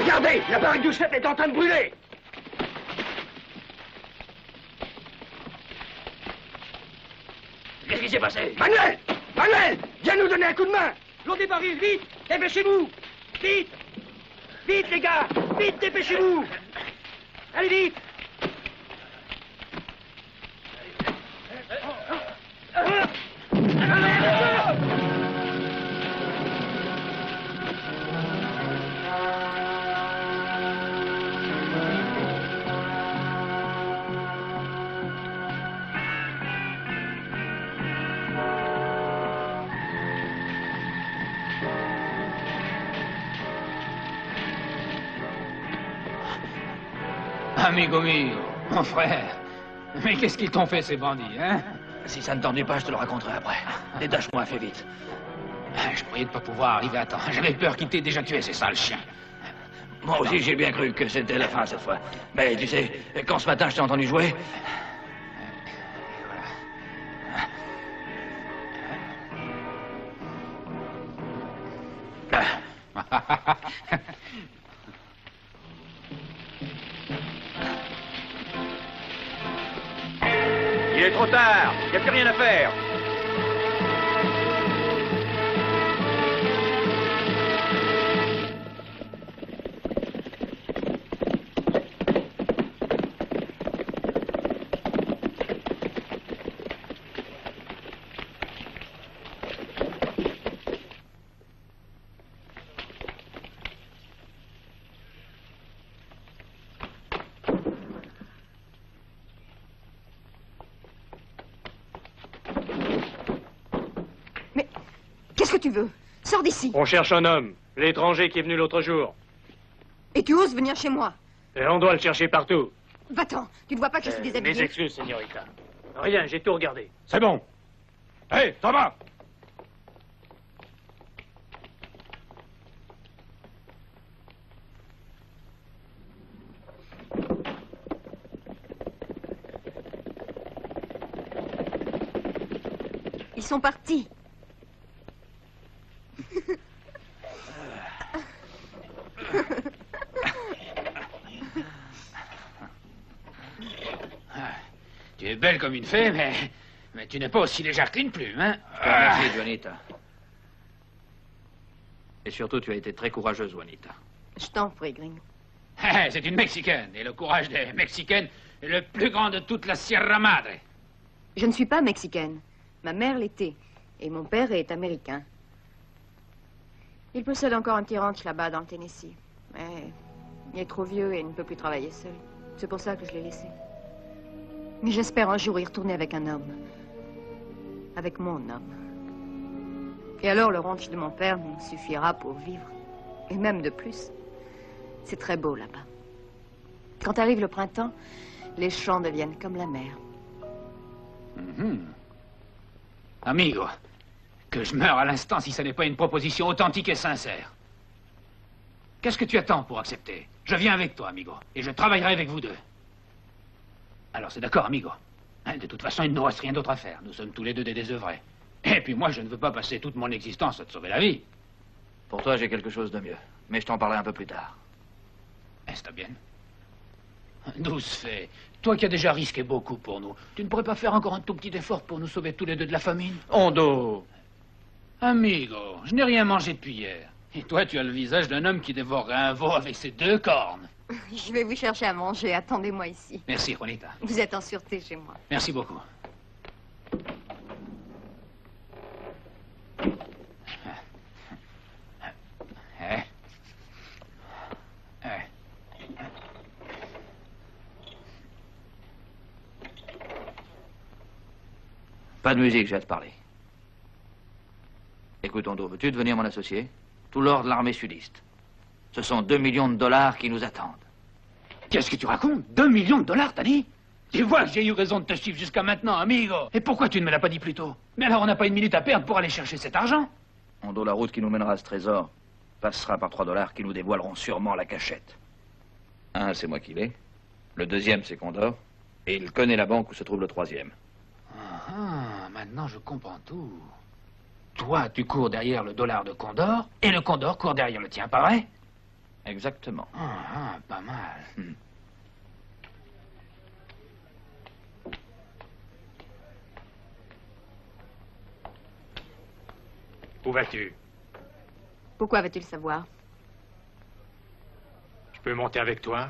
Regardez, la baraque du chef est en train de brûler. Qu'est-ce qui s'est passé? Manuel! Manuel! Viens nous donner un coup de main! L'eau des barils, vite! Dépêchez-vous! Vite! Vite, les gars! Vite, dépêchez-vous! Allez, vite! Amigo mio, mon frère. Mais qu'est-ce qu'ils t'ont fait, ces bandits, hein? Si ça ne t'ennuie pas, je te le raconterai après. Détache-moi, fais vite. Je croyais ne pas pouvoir arriver à temps. J'avais peur qu'ils t'aient déjà tué, ces sales chiens. Moi aussi, j'ai bien cru que c'était la fin cette fois. Mais tu sais, quand ce matin je t'ai entendu jouer... Il est trop tard. Il n'y a plus rien à faire. Qu'est-ce que tu veux? Sors d'ici. On cherche un homme, l'étranger qui est venu l'autre jour. Et tu oses venir chez moi? Et on doit le chercher partout. Va-t'en. Tu ne vois pas que je suis déshabillée? Mes excuses, señorita. Rien, j'ai tout regardé. C'est bon. Hé, ça va? Ils sont partis. Tu es belle comme une fée, mais tu n'es pas aussi légère qu'une plume, hein? Je te remercie, Juanita. Et surtout, tu as été très courageuse, Juanita. Je t'en prie, Gringo. C'est une Mexicaine, et le courage des Mexicaines est le plus grand de toute la Sierra Madre. Je ne suis pas mexicaine. Ma mère l'était, et mon père est américain. Il possède encore un petit ranch là-bas dans le Tennessee. Mais il est trop vieux et il ne peut plus travailler seul. C'est pour ça que je l'ai laissé. Mais j'espère un jour y retourner avec un homme. Avec mon homme. Et alors le ranch de mon père nous suffira pour vivre. Et même de plus. C'est très beau là-bas. Quand arrive le printemps, les champs deviennent comme la mer. Amigo, que je meure à l'instant si ce n'est pas une proposition authentique et sincère. Qu'est-ce que tu attends pour accepter? Je viens avec toi, amigo, et je travaillerai avec vous deux. Alors c'est d'accord, amigo. De toute façon, il ne nous reste rien d'autre à faire. Nous sommes tous les deux des désœuvrés. Et puis moi, je ne veux pas passer toute mon existence à te sauver la vie. Pour toi, j'ai quelque chose de mieux. Mais je t'en parlerai un peu plus tard. Está bien. Douce fée, toi qui as déjà risqué beaucoup pour nous, tu ne pourrais pas faire encore un tout petit effort pour nous sauver tous les deux de la famine? Hondo! Amigo, je n'ai rien mangé depuis hier. Et toi, tu as le visage d'un homme qui dévorerait un veau avec ses deux cornes. Je vais vous chercher à manger. Attendez-moi ici. Merci, Juanita. Vous êtes en sûreté chez moi. Merci beaucoup. Pas de musique, j'ai à te parler. Écoute, Hondo, veux-tu devenir mon associé? Tout l'or de l'armée sudiste. Ce sont 2 millions de dollars qui nous attendent. Qu'est-ce que tu racontes? 2 millions de dollars, t'as dit? Tu vois que j'ai eu raison de te suivre jusqu'à maintenant, amigo. Et pourquoi tu ne me l'as pas dit plus tôt? Mais alors on n'a pas une minute à perdre pour aller chercher cet argent? Hondo, la route qui nous mènera à ce trésor passera par 3 dollars qui nous dévoileront sûrement la cachette. Un, c'est moi qui l'ai. Le deuxième, c'est Condor. Et il connaît la banque où se trouve le troisième. Ah, maintenant je comprends tout. Toi, tu cours derrière le dollar de Condor, et le Condor court derrière le tien, pas vrai? Exactement. Pas mal. Où vas-tu? Pourquoi veux-tu le savoir? Je peux monter avec toi?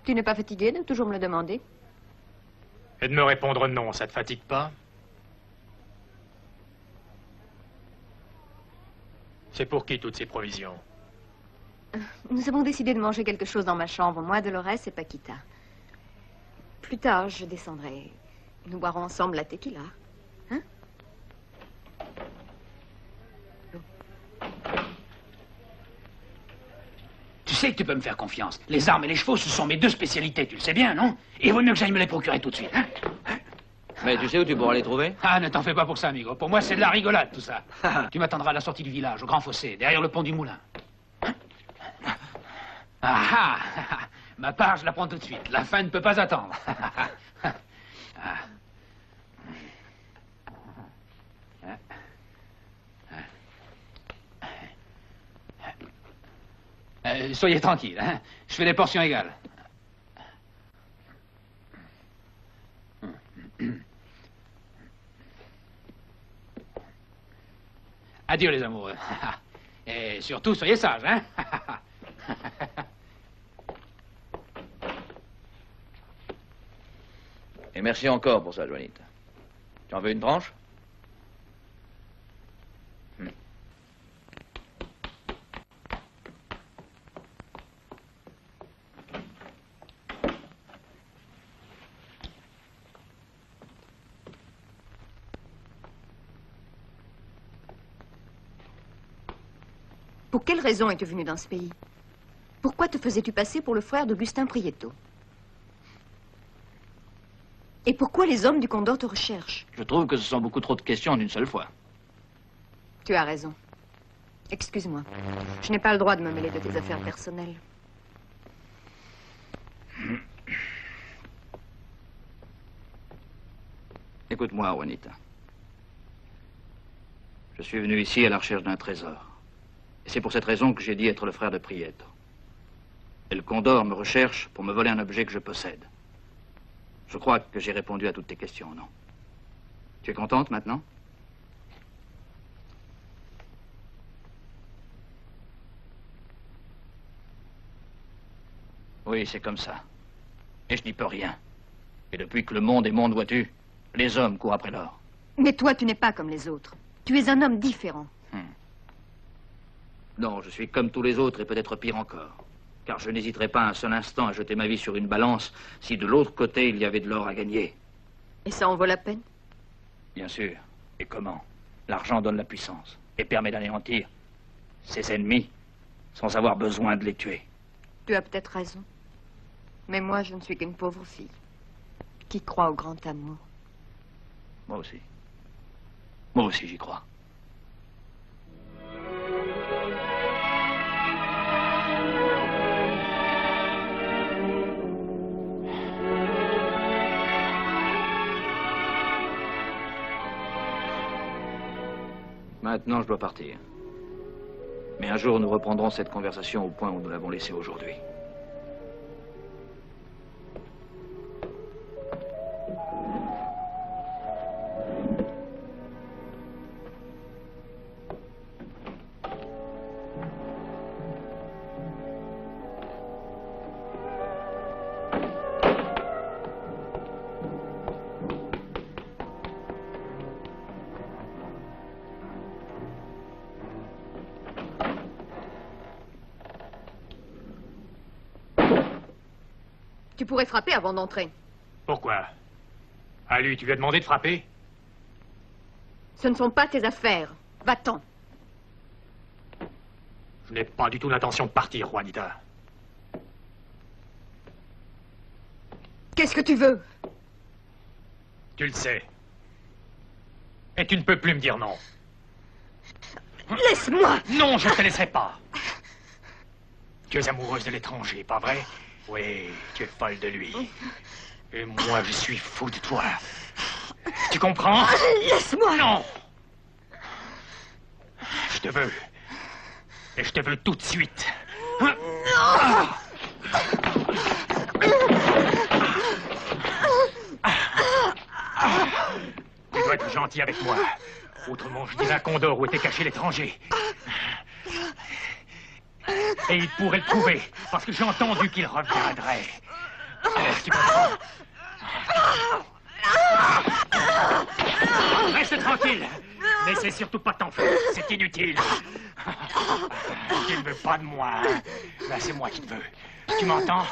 Tu n'es pas fatigué de toujours me le demander? Et de me répondre non, ça te fatigue pas? C'est pour qui toutes ces provisions? Nous avons décidé de manger quelque chose dans ma chambre, moi, Dolores et Paquita. Plus tard, je descendrai. Nous boirons ensemble la tequila. Hein? Tu sais que tu peux me faire confiance. Les armes et les chevaux, ce sont mes deux spécialités, tu le sais bien, non? Et il vaut mieux que j'aille me les procurer tout de suite, hein? Mais tu sais où tu pourras les trouver? Ah, ne t'en fais pas pour ça, amigo. Pour moi, c'est de la rigolade, tout ça. Tu m'attendras à la sortie du village, au Grand Fossé, derrière le pont du Moulin. Ah, ma part, je la prends tout de suite. La fin ne peut pas attendre. Soyez tranquille, hein. Je fais des portions égales. Adieu, les amoureux. Et surtout, soyez sages, hein. Et merci encore pour ça, Juanita. Tu en veux une tranche? Pour quelle raison es-tu venu dans ce pays? Pourquoi te faisais-tu passer pour le frère d'Augustin Prieto? Et pourquoi les hommes du Condor te recherchent? Je trouve que ce sont beaucoup trop de questions en une seule fois. Tu as raison. Excuse-moi. Je n'ai pas le droit de me mêler de tes affaires personnelles. Écoute-moi, Juanita. Je suis venu ici à la recherche d'un trésor. Et c'est pour cette raison que j'ai dit être le frère de Prieto. Et le Condor me recherche pour me voler un objet que je possède. Je crois que j'ai répondu à toutes tes questions, non? Tu es contente maintenant? Oui, c'est comme ça. Et je n'y peux rien. Et depuis que le monde est monde, vois-tu, les hommes courent après l'or. Mais toi, tu n'es pas comme les autres. Tu es un homme différent. Non, je suis comme tous les autres et peut-être pire encore. Car je n'hésiterai pas un seul instant à jeter ma vie sur une balance si de l'autre côté il y avait de l'or à gagner. Et ça en vaut la peine? Bien sûr. Et comment? L'argent donne la puissance et permet d'anéantir ses ennemis sans avoir besoin de les tuer. Tu as peut-être raison. Mais moi, je ne suis qu'une pauvre fille qui croit au grand amour. Moi aussi. Moi aussi, j'y crois. Maintenant, je dois partir. Mais un jour, nous reprendrons cette conversation au point où nous l'avons laissée aujourd'hui. Tu pourrais frapper avant d'entrer. Pourquoi? À lui, tu lui as demandé de frapper? Ce ne sont pas tes affaires. Va-t'en. Je n'ai pas du tout l'intention de partir, Juanita. Qu'est-ce que tu veux? Tu le sais. Et tu ne peux plus me dire non. Laisse-moi! Non, je ne te laisserai pas. Tu es amoureuse de l'étranger, pas vrai? Oui, tu es folle de lui. Et moi, je suis fou de toi. Tu comprends? Laisse-moi! Non! Je te veux. Et je te veux tout de suite. Tu dois être gentil avec moi. Autrement, je dirais à Condor où était caché l'étranger. Et il pourrait le trouver, parce que j'ai entendu qu'il reviendrait. Tu comprends? Reste tranquille. N'essaie surtout pas de t'enfuir, c'est inutile. Tu ne veux pas de moi. Ben, c'est moi qui te veux. Tu m'entends?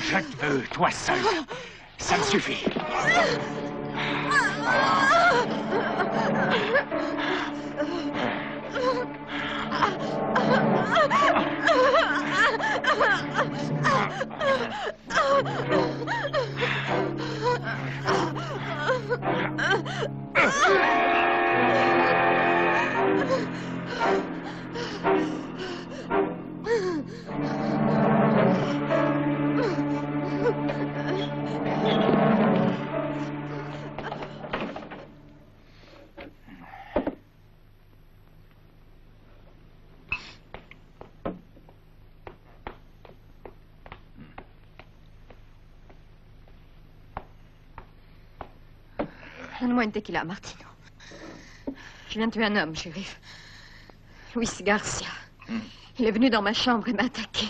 Je te veux, toi seul. Ça me suffit. Donne-moi une tequila, Martino. Je viens de tuer un homme, shérif. Luis Garcia. Il est venu dans ma chambre et m'a attaqué.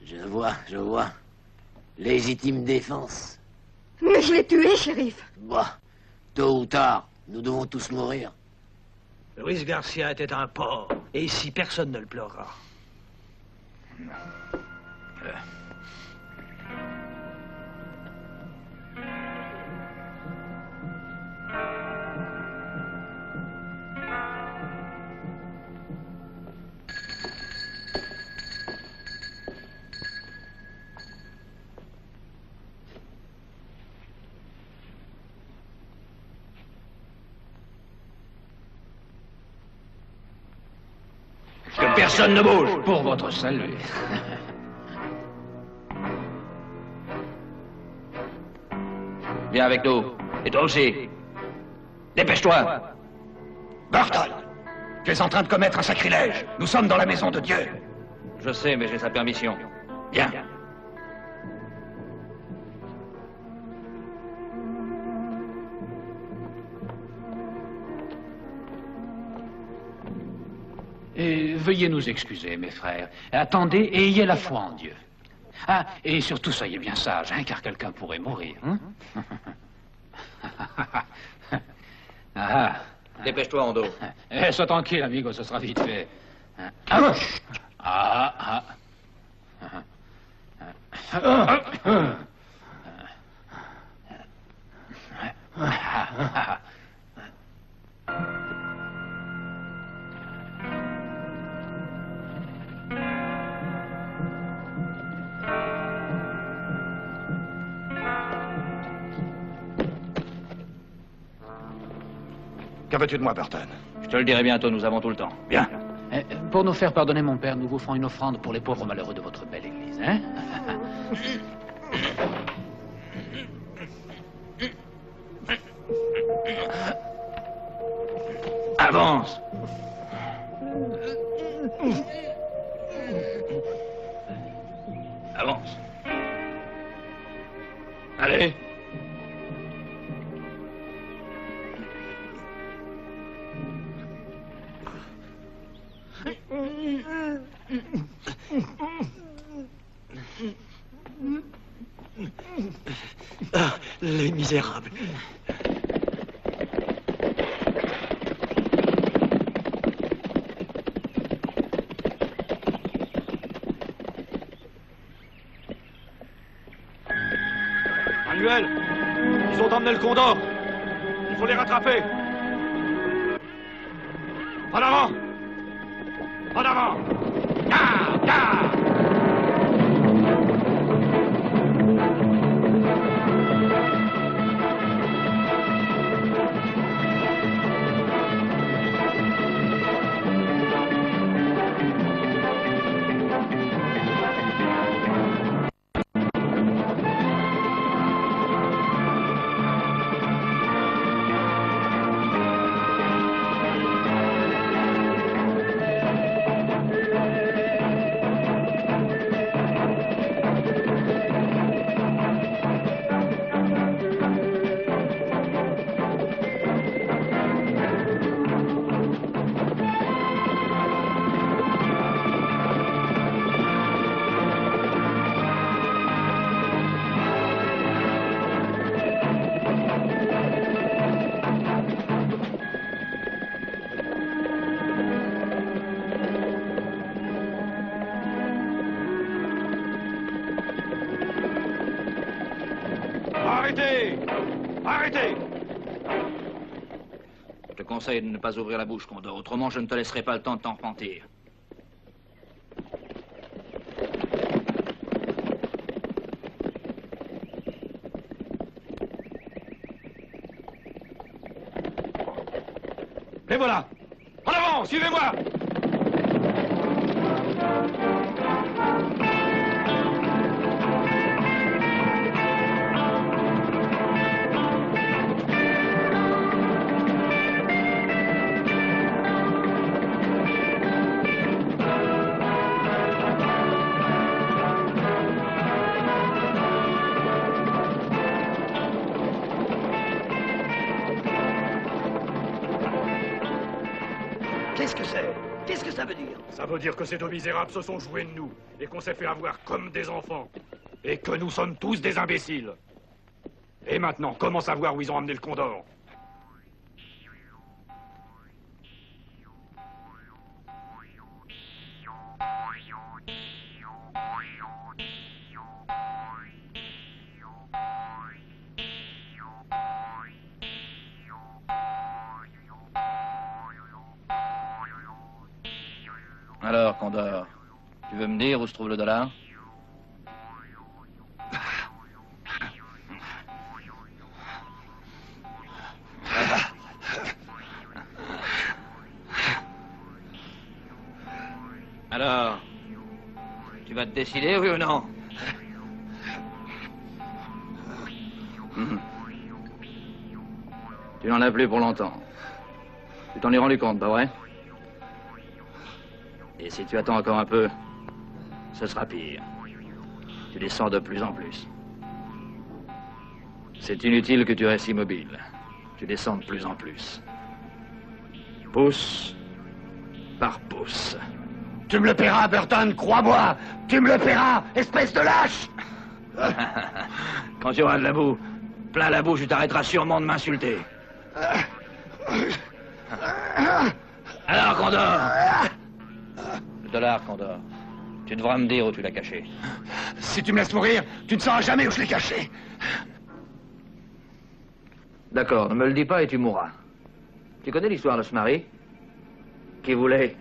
Je vois. Légitime défense. Mais je l'ai tué, shérif. Bah, tôt ou tard, nous devons tous mourir. Luis Garcia était un porc, et ici, personne ne le pleurera. Que personne ne bouge. Pour votre salut. Viens avec nous. Et toi aussi. Dépêche-toi. Burton, tu es en train de commettre un sacrilège. Nous sommes dans la maison de Dieu. Je sais, mais j'ai sa permission. Viens. Et veuillez nous excuser, mes frères. Attendez et ayez la foi en Dieu. Ah, et surtout, soyez bien sages, hein, car quelqu'un pourrait mourir. Hein? Dépêche-toi, Ando. Sois tranquille, amigo, ce sera vite fait. Que veux-tu de moi, Burton? Je te le dirai bientôt, nous avons tout le temps. Bien. Pour nous faire pardonner, mon père, nous vous ferons une offrande pour les pauvres malheureux de votre belle église, hein? Avance. Avance. Allez. Ah, les misérables. Manuel, ils ont emmené le Condor. Il faut les rattraper. En avant! En avant! Gare! Gare! Arrêtez! Arrêtez! Je te conseille de ne pas ouvrir la bouche, Condor. Autrement, je ne te laisserai pas le temps de t'en repentir. Les voilà! En avant! Suivez-moi! Qu'est-ce que c'est? Qu'est-ce que ça veut dire? Ça veut dire que ces deux misérables se sont joués de nous et qu'on s'est fait avoir comme des enfants. Et que nous sommes tous des imbéciles. Et maintenant, comment savoir où ils ont emmené le Condor? Alors, Condor, tu veux me dire où se trouve le dollar? Alors, tu vas te décider, oui ou non? Tu n'en as plus pour longtemps. Tu t'en es rendu compte, pas vrai? Et si tu attends encore un peu, ce sera pire. Tu descends de plus en plus. C'est inutile que tu restes immobile. Tu descends de plus en plus. Pouce par pouce. Tu me le paieras, Burton, crois-moi. Tu me le paieras, espèce de lâche. Quand tu auras de la boue, plein la bouche, tu t'arrêteras sûrement de m'insulter. Alors, Condor. Le dollar, Condor. Tu devras me dire où tu l'as caché. Si tu me laisses mourir, tu ne sauras jamais où je l'ai caché. D'accord, ne me le dis pas et tu mourras. Tu connais l'histoire de ce mari qui voulait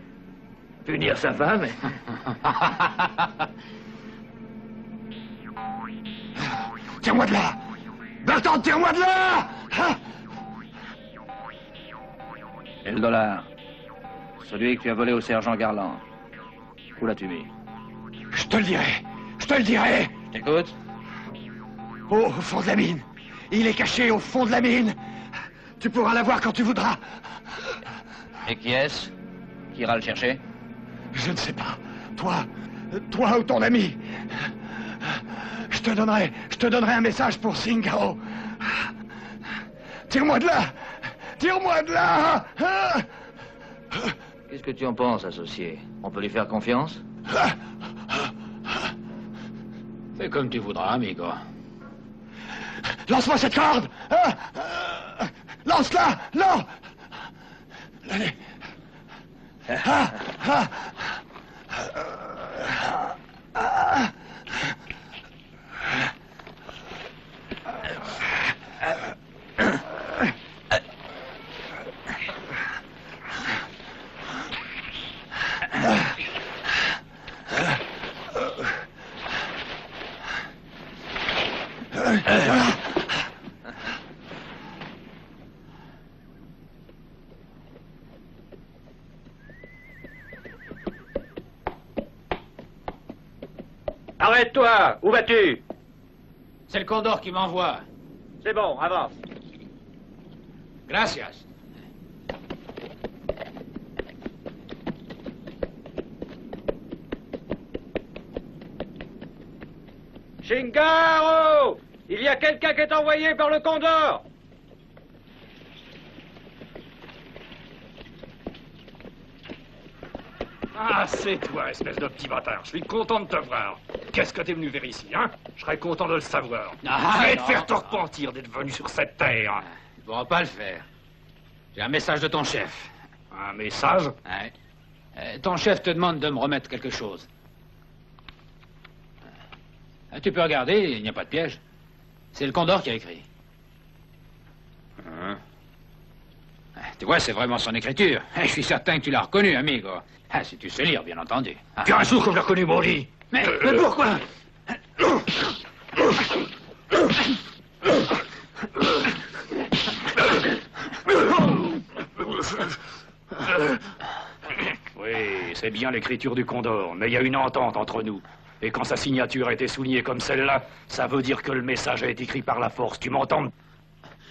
punir sa femme Tire-moi de là! Burton, tire-moi de là! Et le dollar? Celui que tu as volé au sergent Garland. Où l'as-tu mis? Je te le dirai! Je te le dirai! Je t'écoute? Au fond de la mine! Il est caché au fond de la mine! Tu pourras l'avoir quand tu voudras! Et qui est-ce qui ira le chercher? Je ne sais pas. Toi ou ton ami. Je te donnerai un message pour Singao. Tire-moi de là! Tire-moi de là! Qu'est-ce que tu en penses, associé? On peut lui faire confiance? Fais comme tu voudras, amigo. Lance-moi cette corde! Lance-la! Non! Allez! Arrête-toi! Où vas-tu? C'est le Condor qui m'envoie. C'est bon, avance. Gracias. Shingaro! Il y a quelqu'un qui est envoyé par le Condor! Ah, c'est toi, espèce de petit bâtard. Je suis content de te voir. Qu'est-ce que t'es venu vers ici, hein? Je serais content de le savoir. Je vais te faire te repentir d'être venu sur cette terre. Tu pourras pas le faire. J'ai un message de ton chef. Un message? Ouais. Ton chef te demande de me remettre quelque chose. Tu peux regarder, il n'y a pas de piège. C'est le Condor qui a écrit. Hein? Tu vois, c'est vraiment son écriture. Je suis certain que tu l'as reconnu, amigo. Ah, si tu sais lire, bien entendu. Ah. Bien sûr que je l'ai reconnu, Brody. Mais pourquoi? Oui, c'est bien l'écriture du Condor, mais il y a une entente entre nous. Et quand sa signature a été soulignée comme celle-là, ça veut dire que le message a été écrit par la force. Tu m'entends?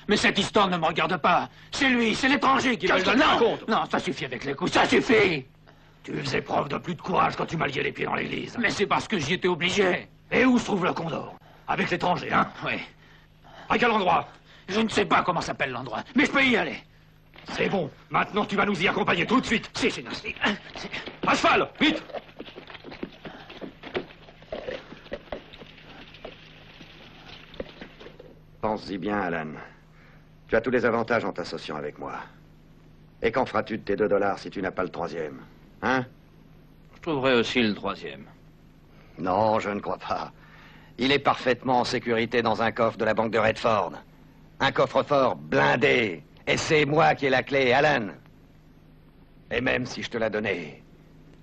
Mais cette histoire ne me regarde pas. C'est lui, c'est l'étranger qui veut... Non, ça suffit avec les coups, ça suffit. Tu faisais preuve de plus de courage quand tu m'as lié les pieds dans l'église. Mais c'est parce que j'y étais obligé. Et où se trouve le Condor? Avec l'étranger, hein? Oui. À quel endroit? Je ne sais pas comment s'appelle l'endroit, mais je peux y aller. C'est bon. Maintenant, tu vas nous y accompagner tout de suite. Si, c'est ainsi. À cheval, vite! Pense-y bien, Alan. Tu as tous les avantages en t'associant avec moi. Et qu'en feras-tu de tes $2 si tu n'as pas le troisième? Hein? Je trouverai aussi le troisième. Non, je ne crois pas. Il est parfaitement en sécurité dans un coffre de la banque de Redford. Un coffre-fort blindé. Et c'est moi qui ai la clé, Alan. Et même si je te la donnais,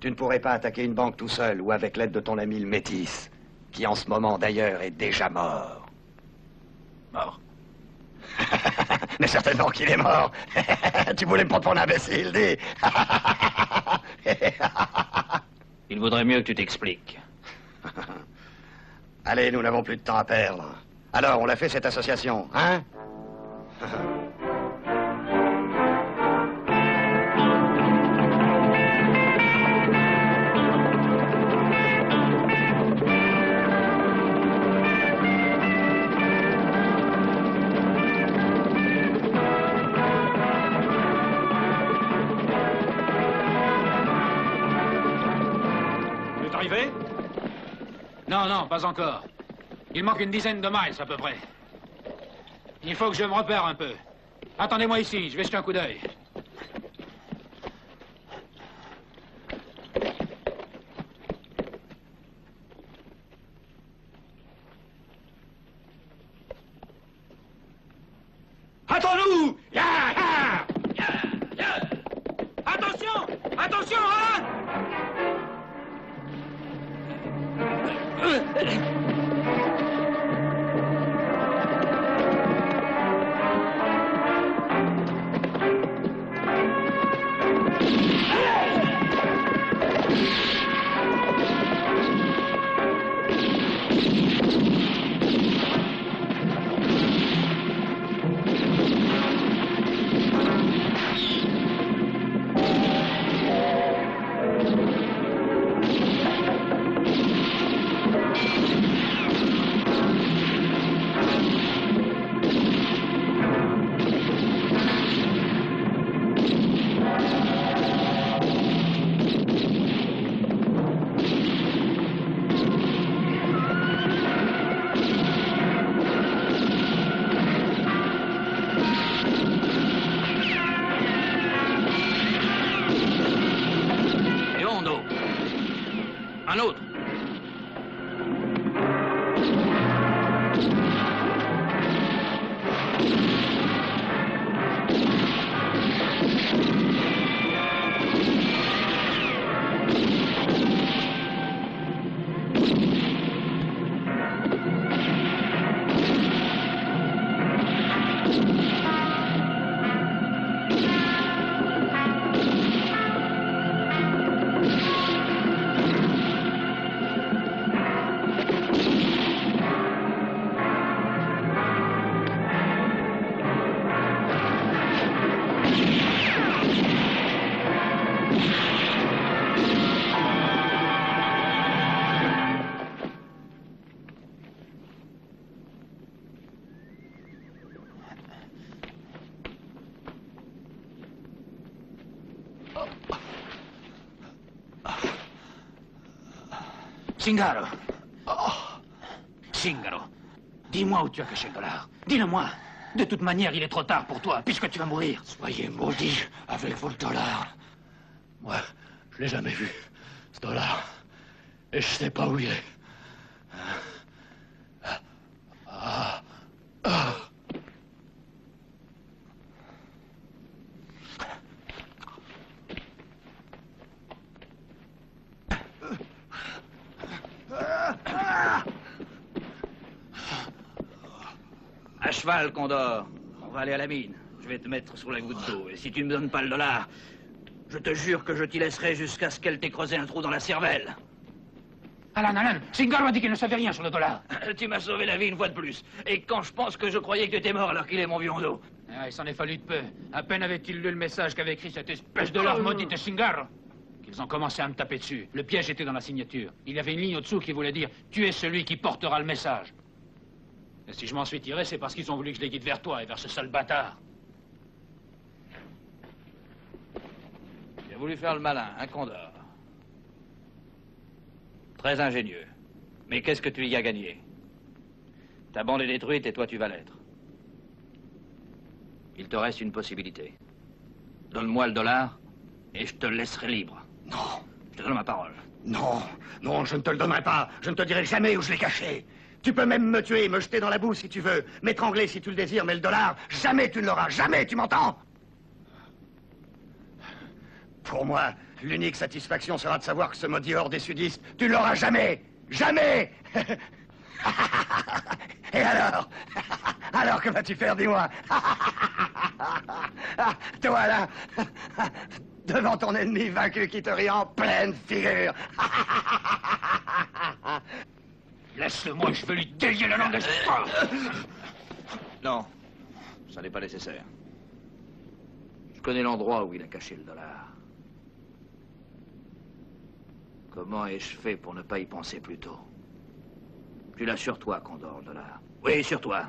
tu ne pourrais pas attaquer une banque tout seul ou avec l'aide de ton ami le métis, qui en ce moment d'ailleurs est déjà mort. Mort? Mais certainement qu'il est mort. Tu voulais me prendre pour un imbécile, dis. Il vaudrait mieux que tu t'expliques. Allez, nous n'avons plus de temps à perdre. Alors, on l'a fait cette association, hein? Non, non, pas encore. Il manque une dizaine de miles, à peu près. Il faut que je me repère un peu. Attendez-moi ici, je vais jeter un coup d'œil. Attends-nous! Attention! Attention, Alan! Un autre. Zingaro. Zingaro, dis-moi où tu as caché le dollar. Dis-le-moi. De toute manière, il est trop tard pour toi, puisque tu vas mourir. Soyez maudits avec vos dollars. Moi, je l'ai jamais vu, ce dollar. Et je sais pas où il est. cheval, Condor. On va aller à la mine. Je vais te mettre sur la goutte d'eau. Et si tu ne me donnes pas le dollar, je te jure que je t'y laisserai jusqu'à ce qu'elle t'ait creusé un trou dans la cervelle. Alan, Singar m'a dit qu'il ne savait rien sur le dollar. Tu m'as sauvé la vie une fois de plus. Et quand je pense que je croyais que tu étais mort alors qu'il est mon viando. Ah, il s'en est fallu de peu. À peine avait-il lu le message qu'avait écrit cette espèce de leur maudite Singar qu'ils ont commencé à me taper dessus. Le piège était dans la signature. Il y avait une ligne au-dessous qui voulait dire « Tu es celui qui portera le message ». Et si je m'en suis tiré, c'est parce qu'ils ont voulu que je les guide vers toi et vers ce sale bâtard. J'ai voulu faire le malin, un Condor. Très ingénieux. Mais qu'est-ce que tu y as gagné? Ta bande est détruite et toi tu vas l'être. Il te reste une possibilité. Donne-moi le dollar et je te laisserai libre. Non. Je te donne ma parole. Non, non, je ne te le donnerai pas. Je ne te dirai jamais où je l'ai caché. Tu peux même me tuer, me jeter dans la boue si tu veux, m'étrangler si tu le désires, mais le dollar, jamais tu ne l'auras, jamais, tu m'entends? Pour moi, l'unique satisfaction sera de savoir que ce maudit hors des sudistes, tu ne l'auras jamais, jamais. Et alors? Alors que vas-tu faire, dis-moi? Toi là, devant ton ennemi vaincu qui te rit en pleine figure. Laisse-le-moi, je veux lui délier la langue de sport. Non, ça n'est pas nécessaire. Je connais l'endroit où il a caché le dollar. Comment ai-je fait pour ne pas y penser plus tôt? Tu l'as sur toi, Condor, le dollar. Oui, sur toi.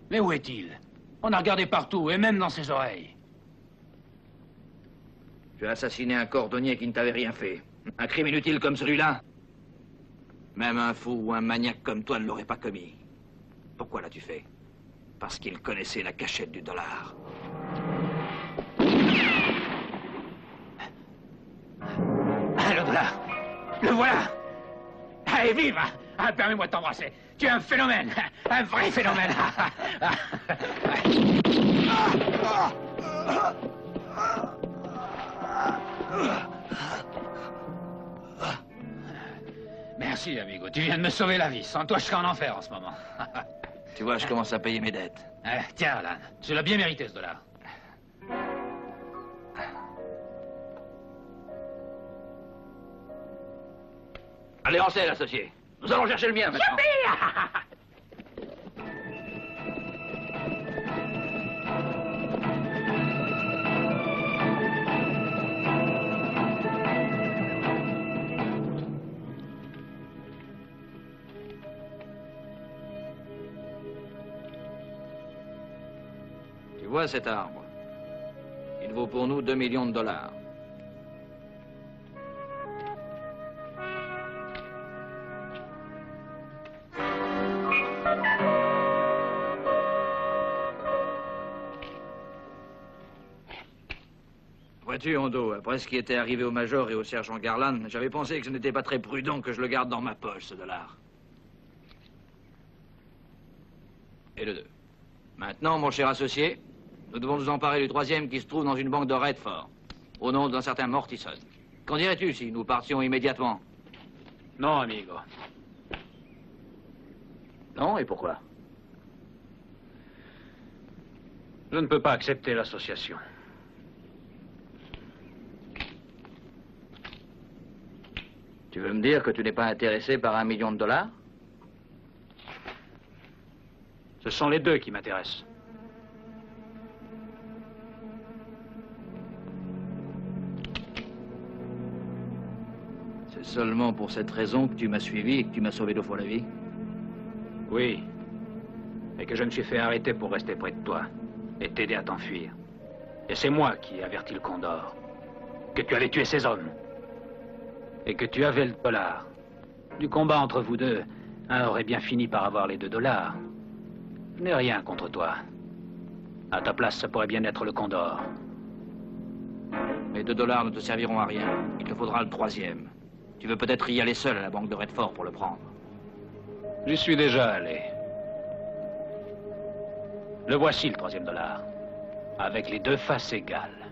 Mais où est-il? On a regardé partout, et même dans ses oreilles. Tu as assassiné un cordonnier qui ne t'avait rien fait. Un crime inutile comme celui-là, même un fou ou un maniaque comme toi ne l'aurait pas commis. Pourquoi l'as-tu fait? Parce qu'il connaissait la cachette du dollar. Ah, le dollar! Le voilà! Allez, vive! Ah, permets-moi de t'embrasser. Tu es un phénomène! Un vrai phénomène! Merci, amigo. Tu viens de me sauver la vie. Sans toi, je serais en enfer en ce moment. Tu vois, je commence à payer mes dettes. Tiens, Alan, tu l'as bien mérité, ce dollar. Allez, en selle, associé. Nous allons chercher le mien, maintenant. Tu vois cet arbre? Il vaut pour nous 2 millions de dollars. Vois-tu, Hondo, après ce qui était arrivé au Major et au sergent Garland, j'avais pensé que ce n'était pas très prudent que je le garde dans ma poche, ce dollar. Et le 2. Maintenant, mon cher associé, nous devons nous emparer du 3e qui se trouve dans une banque de Redford, au nom d'un certain Mortison. Qu'en dirais-tu si nous partions immédiatement? Non, amigo. Non, et pourquoi? Je ne peux pas accepter l'association. Tu veux me dire que tu n'es pas intéressé par 1 million de dollars? Ce sont les deux qui m'intéressent. C'est seulement pour cette raison que tu m'as suivi et que tu m'as sauvé 2 fois la vie? Oui. Et que je me suis fait arrêter pour rester près de toi et t'aider à t'enfuir. Et c'est moi qui ai averti le Condor que tu allais tuer ces hommes. Et que tu avais le dollar. Du combat entre vous deux, un aurait bien fini par avoir les 2 dollars. Je n'ai rien contre toi. À ta place, ça pourrait bien être le Condor. Les 2 dollars ne te serviront à rien. Il te faudra le 3e. Tu veux peut-être y aller seul à la banque de Redford pour le prendre. J'y suis déjà allé. Le voici, le 3e dollar. Avec les 2 faces égales.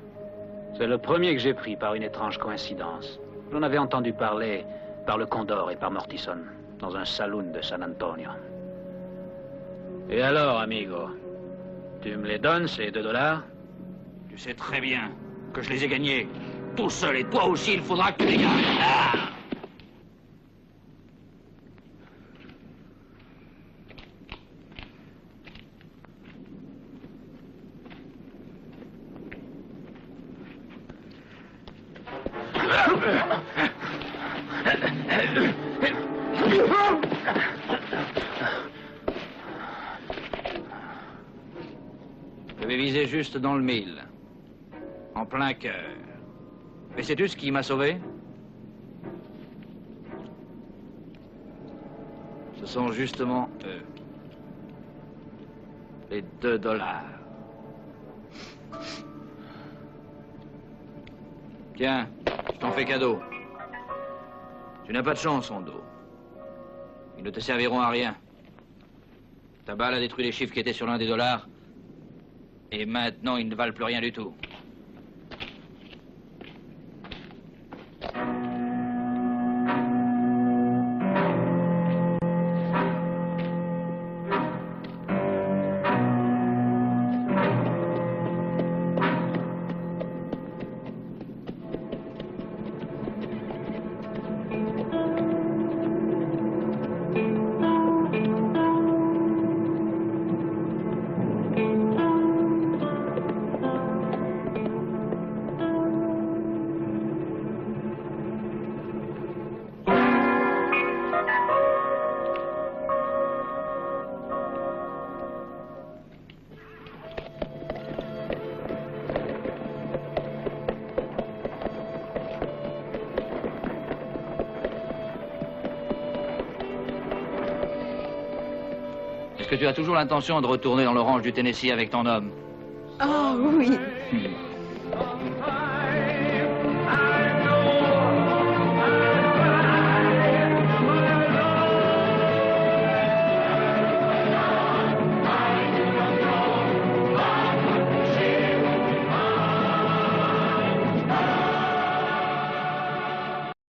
C'est le premier que j'ai pris par une étrange coïncidence. J'en avais entendu parler par le Condor et par Mortison, dans un saloon de San Antonio. Et alors, amigo? Tu me les donnes, ces 2 $? Tu sais très bien que je les ai gagnés tout seul, et toi aussi, il faudra que tu les gagnes. Ah! Je vais viser juste dans le mille, en plein cœur. Et sais-tu ce qui m'a sauvé? Ce sont justement eux. Les 2 $. Tiens, je t'en fais cadeau. Tu n'as pas de chance, Hondo. Ils ne te serviront à rien. Ta balle a détruit les chiffres qui étaient sur l'un des $. Et maintenant, ils ne valent plus rien du tout. Est-ce que tu as toujours l'intention de retourner dans le ranch du Tennessee avec ton homme? Oh, oui.